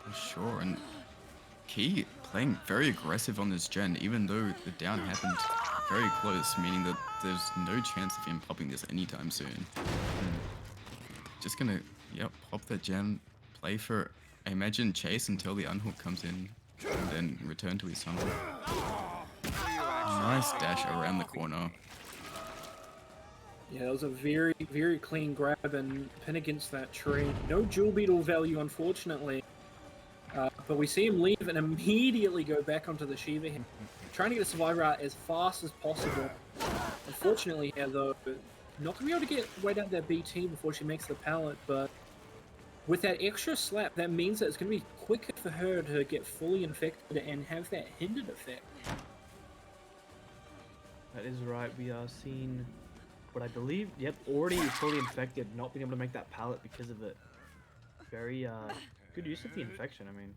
For sure, and Key playing very aggressive on this gen, even though the down happened very close, meaning that there's no chance of him popping this anytime soon. Just gonna, pop that gen, play for, I imagine, chase until the unhook comes in, and then return to his tunnel. Nice dash around the corner. Yeah, that was a very, very clean grab and pin against that tree. No Jewel Beetle value, unfortunately. But we see him leave and immediately go back onto the Shiva here, trying to get a survivor out as fast as possible. Unfortunately here, though, not going to be able to get way down that BT before she makes the pallet, but with that extra slap, that means that it's going to be quicker for her to get fully infected and have that hindered effect. That is right. We are seeing what I believe, already fully infected, not being able to make that pallet because of it. Very good use of the infection. I mean,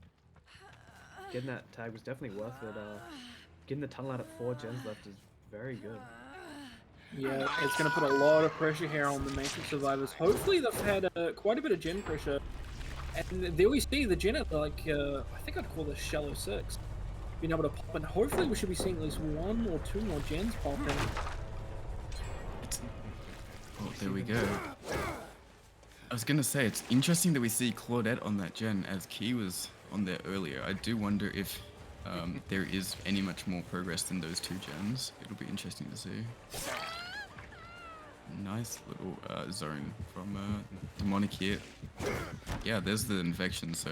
getting that tag was definitely worth it. Getting the tunnel out at 4 gens left is very good. Yeah, it's going to put a lot of pressure here on the Matrix survivors. Hopefully they've had quite a bit of gen pressure. And there we see the gen at, like, I think I'd call this shallow 6. Being able to pop, and hopefully we should be seeing at least 1 or 2 more gens pop in. Oh, there we go. I was gonna say, it's interesting that we see Claudette on that gen as Key was on there earlier. I do wonder if there is any much more progress than those 2 gens. It'll be interesting to see. Nice little zone from Demonic here. Yeah, there's the infection, so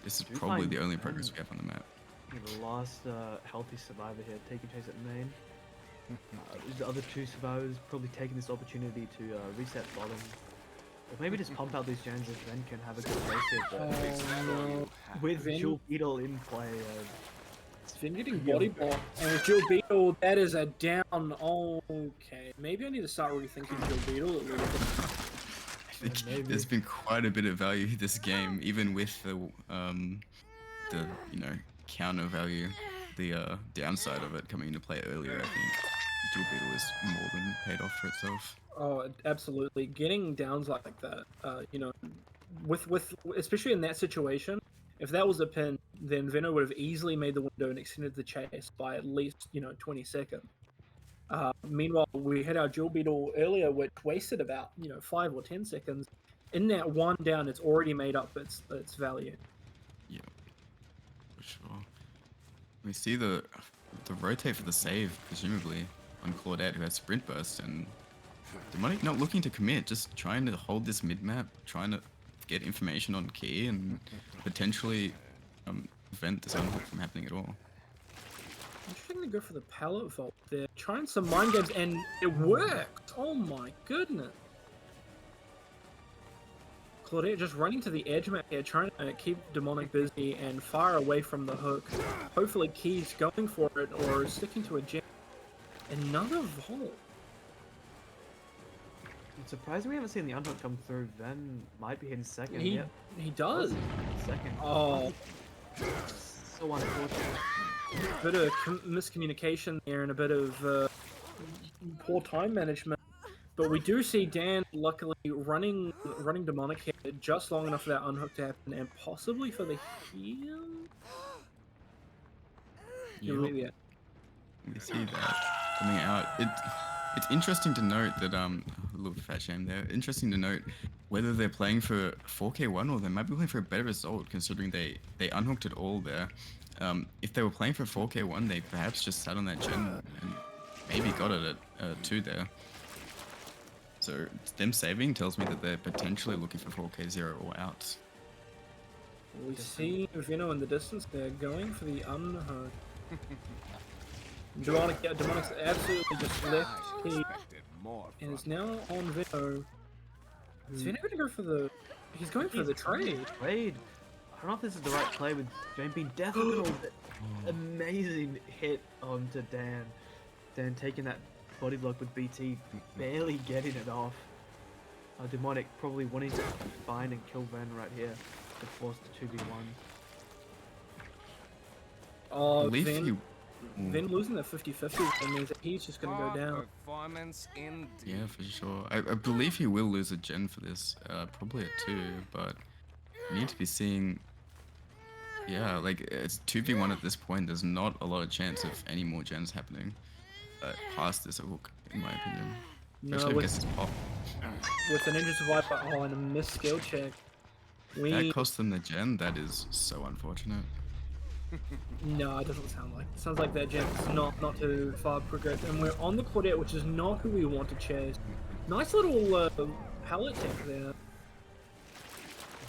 this is probably the only progress we have on the map. The last healthy survivor here, taking chase at main. The other 2 survivors probably taking this opportunity to reset bottom. Or maybe just pump out these gens and then can have a good race with Jewel Beetle in play. Vin getting body blocked, and with Jewel Beetle, that is a down. Okay, maybe I need to start rethinking Jewel Beetle a little bit. I think there's been quite a bit of value this game, even with the counter value, the downside of it coming into play earlier. I think Jewel Beetle is more than paid off for itself. Oh, absolutely. Getting downs like that, with especially in that situation, if that was a pin, then Venno would have easily made the window and extended the chase by at least, 20 seconds. Meanwhile, we had our Jewel Beetle earlier, which wasted about, 5 or 10 seconds, in that one down, it's already made up its value. Yeah, for sure. We see the rotate for the save, presumably, on Claudette, who has Sprint Burst, and Demonic not looking to commit, just trying to hold this mid-map, trying to get information on key, and potentially prevent this unhook from happening at all. Interesting to go for the pallet vault there, trying some mind games, and it worked! Oh my goodness! Claudette just running to the edge map here, trying to keep Demonic busy and far away from the hook. Hopefully Key's going for it or sticking to a gem. Another vault. I'm surprised we haven't seen the unhook come through. Ven might be hitting second. He does. Second. Oh, So unfortunate. bit of miscommunication there and a bit of poor time management. But we do see Dan luckily running Demonic here just long enough for that unhook to happen and possibly for the heal. Yep. We see that coming out. It's interesting to note that a little fat shame there. Interesting to note whether they're playing for 4K1 or they might be playing for a better result, considering they unhooked it all there. If they were playing for 4K1, they perhaps just sat on that gen and maybe got it at 2 there. So them saving tells me that they're potentially looking for 4K0 or outs. We see Vino in the distance there going for the unhook. Demonic's absolutely just left Key and is now on Vino. Is Vino going to go for the... He's going for the trade. Trade. I don't know if this is the right play with Jane being death. Look at all the amazing hit onto Dan. Dan taking that body block with BT, barely getting it off. Demonic probably wanting to find and kill Ven right here to force the 2v1. Oh, Ven losing the 50-50 means that he's just going to go down. Yeah, for sure. I believe he will lose a gen for this, probably at 2, but we need to be seeing... Yeah, like, it's 2v1 at this point. There's not a lot of chance of any more gens happening past this hook, in my opinion. No, Especially if it's pop. With an Ninja Survivor and a missed skill check. That cost them the gen. That is so unfortunate. No, it doesn't sound like. It sounds like that gen's not too far progressed. And we're on the Claudette, which is not who we want to chase. Nice little pallet tech there.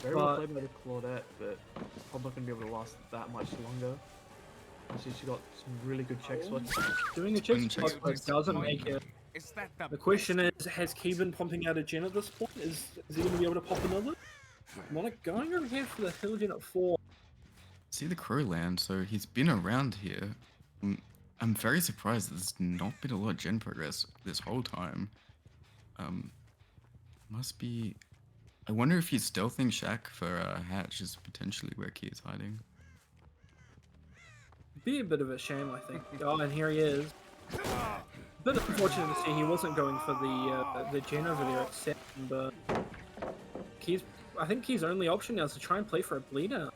Very well played by the Claudette, but probably not going to be able to last that much longer. She's got some really good check spots. Doing a check spot but doesn't make it. The question is, has Key been pumping out a gen at this point? Is he going to be able to pop another? Demonic going over here for the hill gen at 4. See the crow land, so he's been around here. I'm very surprised there's not been a lot of gen progress this whole time. Must be... I wonder if he's stealthing Shack for Hatch is potentially where Key is hiding. Be a bit of a shame, I think. Oh, and here he is. Bit unfortunate to see he wasn't going for the gen over there at 7, but I think Key's only option now is to try and play for a bleed out.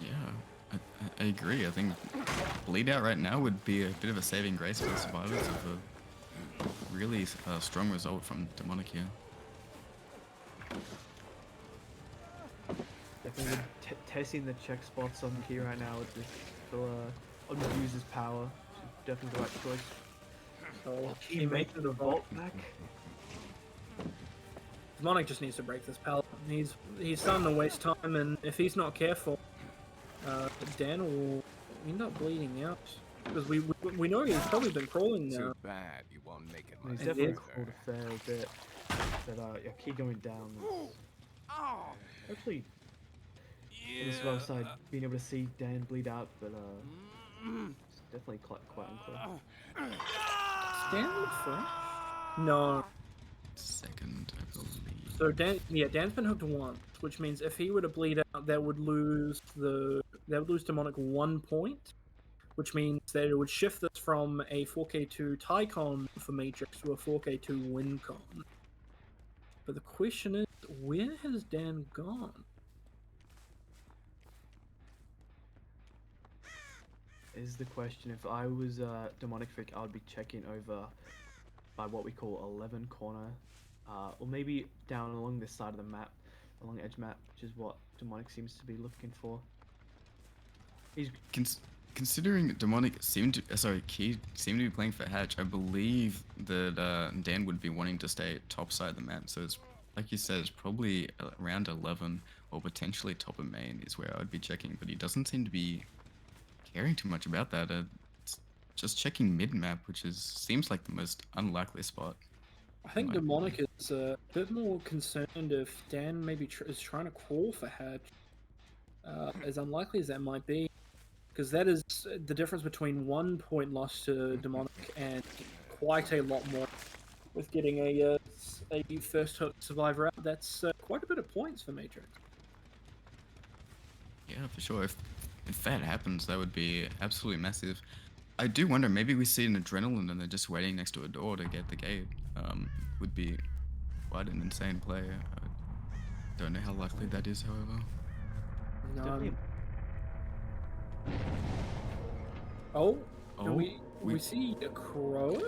Yeah, I agree. I think bleed out right now would be a bit of a saving grace for the survivors of a really strong result from Demonic here. Definitely testing the check spots on Key right now with this abuse his power. Definitely the right choice. So Key making the vault back. Demonic just needs to break this pallet. He's starting to waste time, and if he's not careful, Dan will end up bleeding out. Because we know he's probably been crawling now. Too bad you won't make it. He's definitely crawled a fair bit. But Key going down. Hopefully, on the slow side, being able to see Dan bleed out, but it's definitely quite unclear. Dan first? No. Second, I believe. So Dan's been hooked once, which means if he were to bleed out, that would lose Demonic 1 point, which means that it would shift this from a 4K2 tie con for Matrix to a 4K2 win con. But the question is, where has Dan gone? Is the question. If I was Demonic Frick, I would be checking over by what we call 11 corner or maybe down along this side of the map, along edge map, which is what Demonic seems to be looking for. He's Considering Demonic seemed to, Key seemed to be playing for Hatch, I believe that Dan would be wanting to stay top side of the map. So it's like you said, it's probably around 11 or potentially top of main is where I would be checking. But he doesn't seem to be caring too much about that. It's just checking mid map, which seems like the most unlikely spot. I think Demonic is a bit more concerned if Dan maybe is trying to crawl for Hatch, as unlikely as that might be. Because that is the difference between 1 point loss to Demonic and quite a lot more with getting a first hook survivor out. That's quite a bit of points for Matrix. Yeah, for sure. If that happens, that would be absolutely massive. I do wonder, maybe we see an Adrenaline and they're just waiting next to a door to get the gate. Would be quite an insane play. I don't know how likely that is, however. Oh, we see a crow?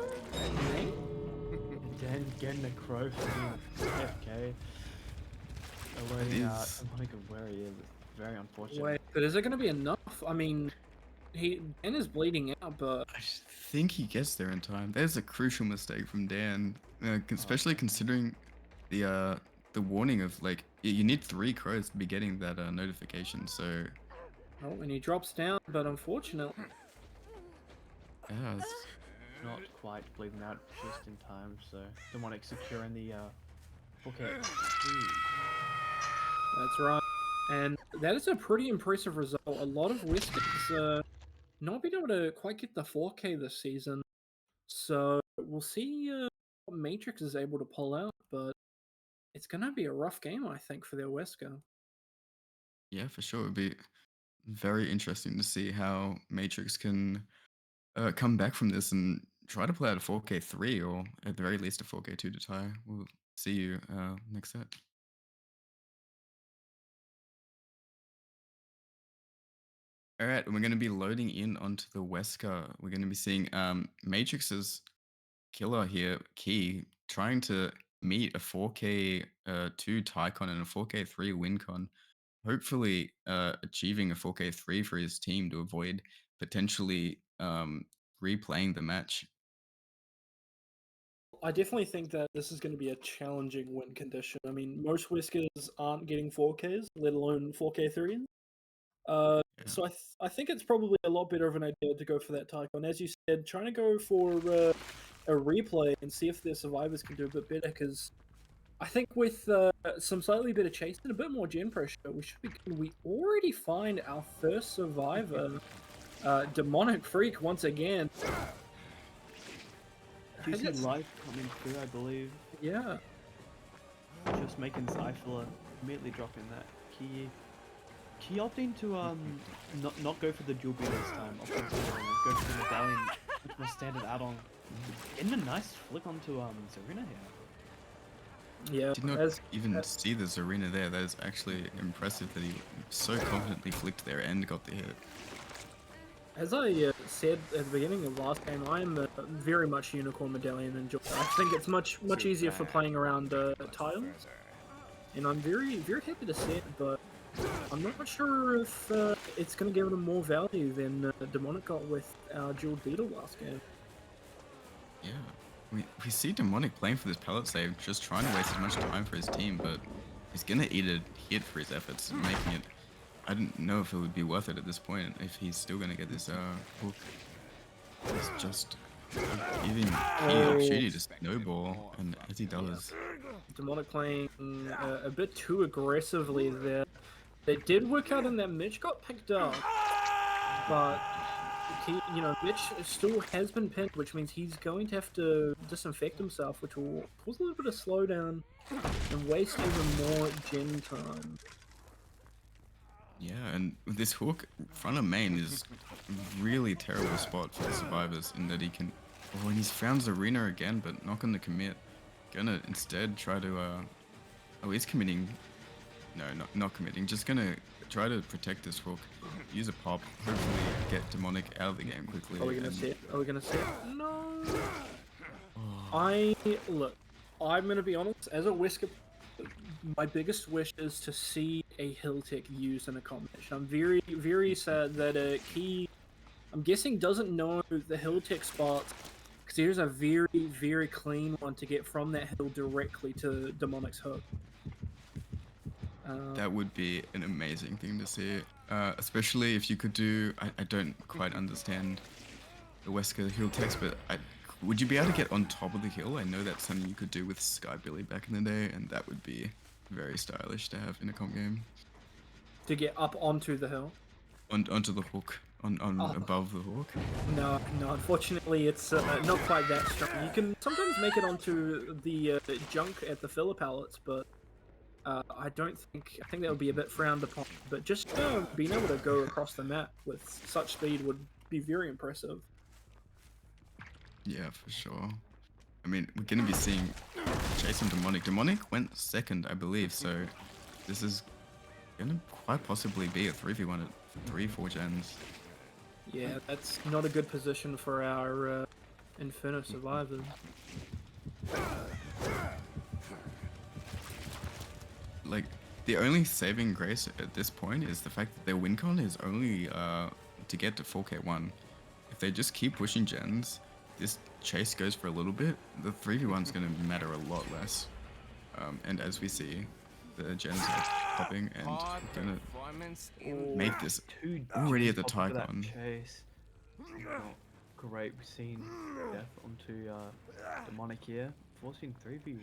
Dan getting a crow for being FK. Alerting Demonic of where he is. Very unfortunate. Wait, but is it going to be enough? I mean, Dan is bleeding out, but I just think he gets there in time. There's a crucial mistake from Dan, especially considering the warning of like you need 3 crows to be getting that notification. So. Oh, and he drops down, but unfortunately. Yeah, it's not quite bleeding out just in time, so Demonic securing the okay. That's right. And that is a pretty impressive result. A lot of Weskins not been able to quite get the 4K this season. So we'll see what Matrix is able to pull out, but it's going to be a rough game, I think, for their Wesker. Yeah, for sure. It'd be very interesting to see how Matrix can come back from this and try to play out a 4K3 or at the very least a 4K2 to tie. We'll see you next set. All right, we're going to be loading in onto the Wesker. We're going to be seeing Matrix's killer here, Key, trying to meet a 4K2 Tycon and a 4K3 WinCon. Hopefully achieving a 4K3 for his team to avoid potentially replaying the match. I definitely think that this is going to be a challenging win condition. I mean, most Weskers aren't getting 4Ks, let alone 4K3s. So I think it's probably a lot better of an idea to go for that Tycon. As you said, trying to go for a replay and see if their survivors can do a bit better, because I think with some slightly better chase and a bit more gen pressure, we should be good. We already find our first survivor, Demonic Freak, once again. GC Life coming through, I believe. Yeah. Just making Cypher immediately dropping that key. Key opting to not go for the dual beat this time, opting to go for the medallion, which was standard add-on. In a nice flick onto Zarina here. Yeah. Did not even see the Zarina there. That is actually impressive that he so confidently flicked there and got the hit. As I said at the beginning of last game, I am very much Unicorn Medallion enjoyer. I think it's much easier for playing around tiles, and I'm very happy to see it. But I'm not sure if it's going to give him more value than Demonic got with our dual beetle last game. Yeah, we see Demonic playing for this pallet save, just trying to waste as much time for his team, but he's gonna eat a hit for his efforts, making it. I don't know if it would be worth it at this point if he's still gonna get this hook. He's just giving Key opportunity to snowball, and as he does. Demonic playing a bit too aggressively there. They did work out in that Mitch got picked up, but Mitch still has been pinned, which means he's going to have to disinfect himself, which will cause a little bit of slowdown and waste even more gen time. Yeah, and this hook front of main is a really terrible spot for the survivors in that he can. Oh, and he's found Zarina again, but not gonna commit. Gonna instead try to. Oh, he's committing. No, not committing. Just gonna try to protect this hook. Use a pop. Hopefully get Demonic out of the game quickly. Are we gonna see it? Are we gonna see it? No. Look. I'm gonna be honest. As a Wesker, my biggest wish is to see a hill tech used in a combination. I'm very, very sad that Key, I'm guessing, doesn't know the hill tech spots, because here's a very, very clean one to get from that hill directly to Demonic's hook. That would be an amazing thing to see, especially if you could do. I don't quite understand the Wesker hill text, but would you be able to get on top of the hill? I know that's something you could do with Sky Billy back in the day, and that would be very stylish to have in a comp game. To get up onto the hill? Onto the hook, above the hook. No, unfortunately it's not quite that strong. You can sometimes make it onto the junk at the filler pallets, but I think that would be a bit frowned upon. But just being able to go across the map with such speed would be very impressive. Yeah, for sure. I mean, we're going to be seeing Chase and Demonic. Demonic went second, I believe, so this is going to quite possibly be a 3v1 at 3-4 gens. Yeah, that's not a good position for our Inferno survivors. Like, the only saving grace at this point is the fact that their win con is only to get to 4k1. If they just keep pushing gens, this chase goes for a little bit, the 3v1's going to matter a lot less. And as we see, the gens are popping and going to make this already at the Tycon. Great, we've seen death onto Demonic here, forcing 3v1.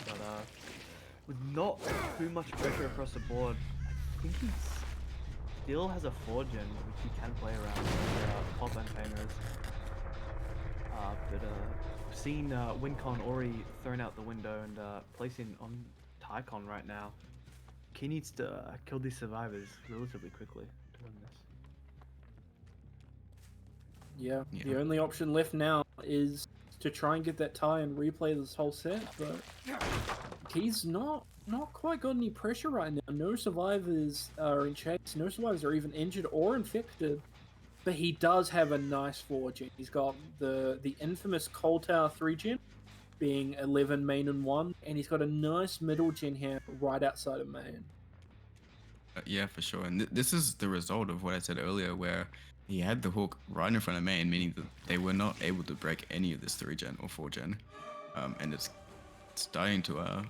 But with not too much pressure across the board, I think he still has a 4 gen which he can play around with pop and painters. But we've seen WinCon already thrown out the window and placing on Tycon right now. He needs to kill these survivors relatively quickly to win this. Yeah, the only option left now is to try and get that tie and replay this whole set, but he's not quite got any pressure right now. No survivors are in chase, no survivors are even injured or infected, but he does have a nice 4 gen. He's got the infamous Cold Tower 3 gen, being 11 main and 1, and he's got a nice middle gen here right outside of main. Yeah, for sure. And this is the result of what I said earlier, where he had the hook right in front of main, meaning that they were not able to break any of this 3 gen or 4 gen. And it's starting to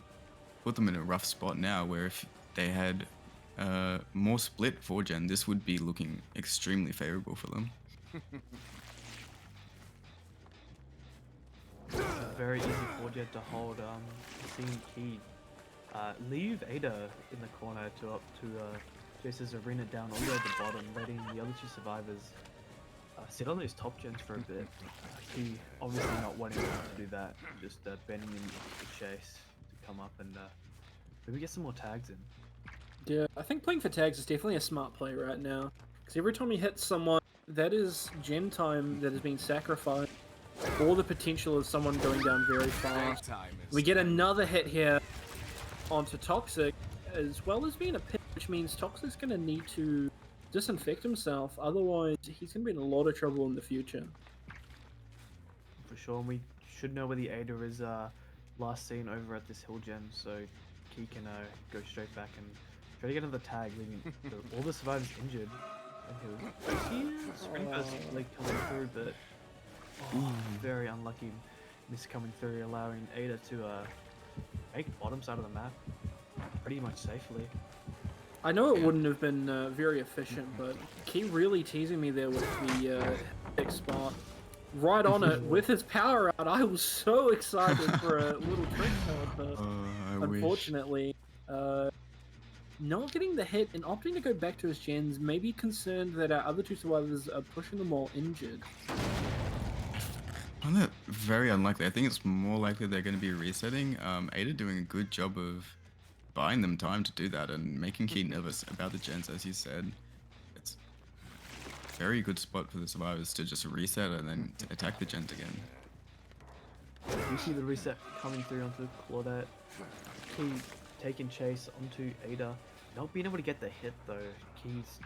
put them in a rough spot now, where if they had more split 4 gen, this would be looking extremely favorable for them. It's a very easy 4 gen to hold. Seeing Key leave Ada in the corner to Jace's arena down all the way at the bottom, letting the other 2 survivors sit on those top gens for a bit. Key obviously not wanting them to do that, just bending in the chase to come up and maybe get some more tags in. Yeah, I think playing for tags is definitely a smart play right now, because every time you hit someone, that is gen time that has been sacrificed, or the potential of someone going down very fast. We get another hit here onto Toxic, as well as being a pit, which means Toxic's going to need to disinfect himself, otherwise he's going to be in a lot of trouble in the future. For sure, and we should know where the Ada is last seen over at this hill gen, so Key can go straight back and try to get another tag, leaving all the survivors injured. And Sprinter's like coming through, but very unlucky miss coming through, allowing Ada to make bottom side of the map pretty much safely. I know it wouldn't have been very efficient, but Key really teasing me there with the big spot. Right on it with his power out. I was so excited for a little trick shot, but unfortunately, not getting the hit and opting to go back to his gens, maybe concerned that our other 2 survivors are pushing them all injured. I find that very unlikely. I think it's more likely they're going to be resetting. Ada doing a good job of buying them time to do that and making Key nervous about the gens, as you said. It's a very good spot for the survivors to just reset and then attack the gens again. You see the reset coming through onto Claudette. Key taking chase onto Ada. Not being able to get the hit though. Key's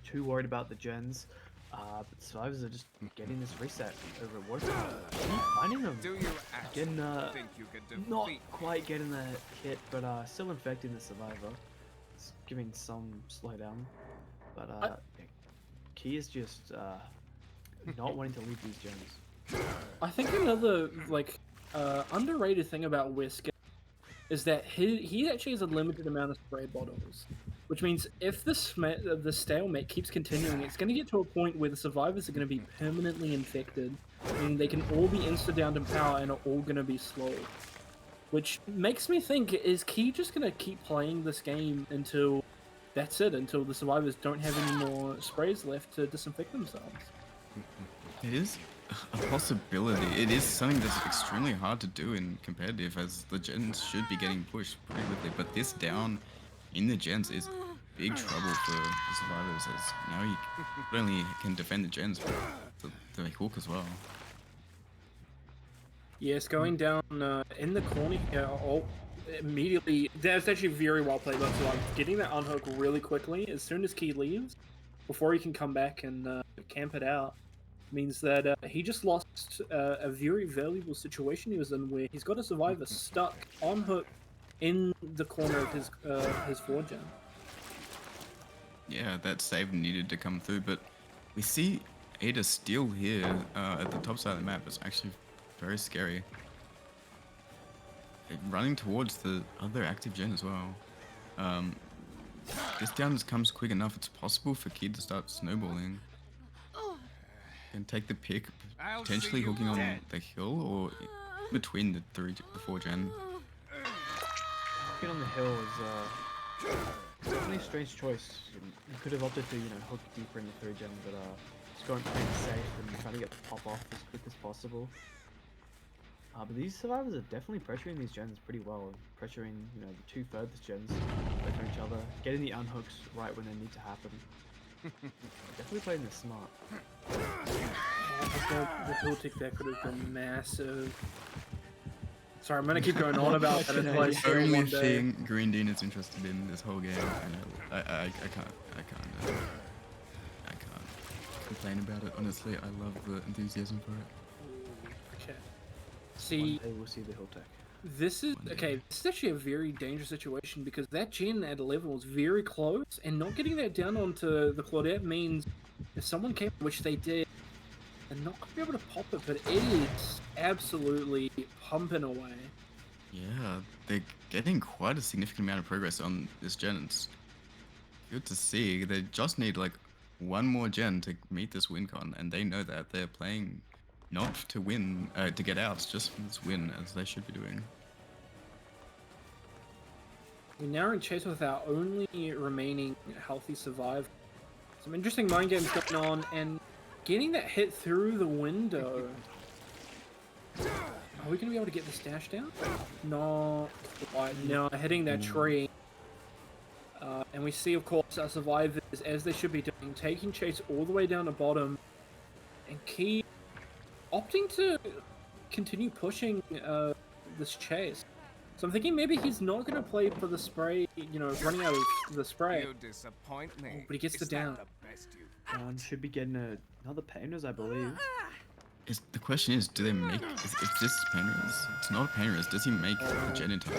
too worried about the gens. But the survivors are just getting this reset over at Waterfall. Keep finding them. Do you Again, think you could not defeat quite getting the hit, but still infecting the survivor. It's giving some slowdown. But yeah, Key is just not wanting to leave these gens. I think another like underrated thing about Wesker is that he actually has a limited amount of spray bottles, which means if the stalemate keeps continuing, it's going to get to a point where the survivors are going to be permanently infected, and they can all be insta downed in power and are all going to be slow. Which makes me think, is Key just going to keep playing this game until that's it, until the survivors don't have any more sprays left to disinfect themselves? It is a possibility. It is something that's extremely hard to do in competitive, as the gens should be getting pushed pretty quickly. But this down in the gens is big trouble for the survivors, as now you not only can defend the gens, but the hook as well. Yes, going down in the corner here, immediately, that's actually very well played by Survivor. Getting that unhook really quickly as soon as Key leaves, before he can come back and camp it out, means that he just lost a very valuable situation he was in, where he's got a survivor stuck on hook in the corner of his forward gen. Yeah, that save needed to come through, but we see Ada still here at the top side of the map. It's actually very scary. Running towards the other active gen as well. This down comes quick enough. It's possible for Kid to start snowballing and take the pick, potentially hooking on the hill or between the 4 gen. Hooking on the hill is definitely a strange choice. You could have opted to, hook deeper in the 3 gen, but just going playing safe and trying to get the pop off as quick as possible. But these survivors are definitely pressuring these gens pretty well. Pressuring, the 2 furthest gens away from each other, getting the unhooks right when they need to happen. Definitely playing this smart. The hill tick there could have been massive. Sorry, I'm gonna keep going on about that until I see The only one day. thing Green Dean is interested in this whole game, and I can't complain about it. Honestly, I love the enthusiasm for it. Okay. See, One day we'll see the hill tech. this is actually a very dangerous situation, because that gen at 11 was very close, and not getting that down onto the Claudette means if someone came, which they did, they're not gonna be able to pop it, but it is absolutely pumping away. Yeah, they're getting quite a significant amount of progress on this gen. It's good to see. They just need like one more gen to meet this win con, and they know that they're playing not to win, to get out, just for this win, as they should be doing. We're now in chase with our only remaining healthy survivor. Some interesting mind games going on, and getting that hit through the window. Are we going to be able to get this dash down? Not quite. No, hitting that tree. And we see, of course, our survivors, as they should be doing, taking chase all the way down the bottom, and Key opting to continue pushing this chase. So I'm thinking maybe he's not going to play for the spray, running out of the spray. You disappoint me. But he gets the Is that down. the best you've Should be getting another painters, I believe. The question is, do they make, if this painter it's not a painter, does he make the gen in time?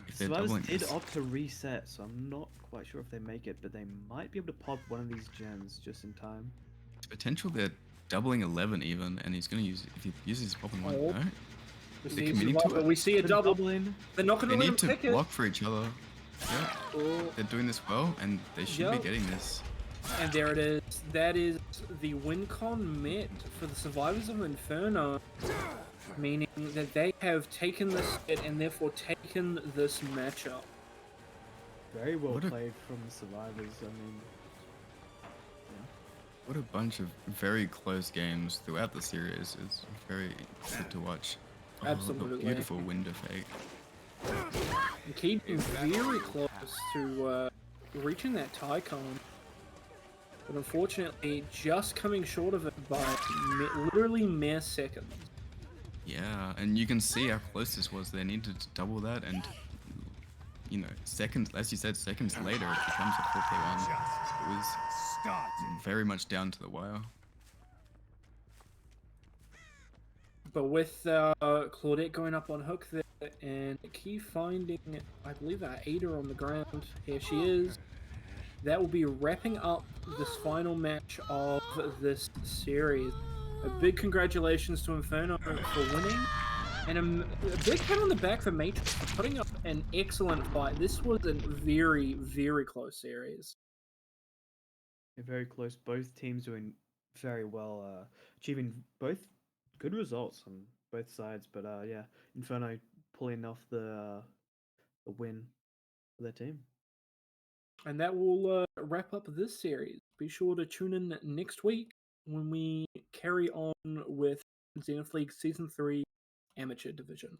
If they're Survivors doubling did this. opt to reset, so I'm not quite sure if they make it, but they might be able to pop one of these gens just in time. It's potential they're doubling 11 even, and he's going to use, if he uses his popping one, Oh. no? We They're see, committing to survivor, it. we see a They're double. doubling. They're not going They to let him need to pick it. block for each other. Yeah, Oh, they're doing this well, and they should Yep. be getting this. and there it is. That is the win con met for the survivors of Inferno, meaning that they have taken this set and therefore taken this matchup. Very well What a- played from the survivors. I mean, What a bunch of very close games throughout the series. It's very good to watch. Oh, Absolutely. the beautiful window fake. And keeping very close to reaching that tie cone. But unfortunately, just coming short of it by literally mere seconds. Yeah, and you can see how close this was. They needed to double that, and you know, seconds, as you said, seconds later, it becomes a 4K1. It was very much down to the wire. But with Claudette going up on hook there and Key finding, I believe, Ada on the ground. Here she is. That will be wrapping up this final match of this series. A big congratulations to Inferno for winning. And a big pat on the back for Matrix for putting up an excellent fight. This was a very, very close series. Yeah, very close. Both teams doing very well, achieving both good results on both sides. But yeah, Inferno pulling off the win for their team. And that will wrap up this series. Be sure to tune in next week when we carry on with Zenith League Season 3 Amateur Division.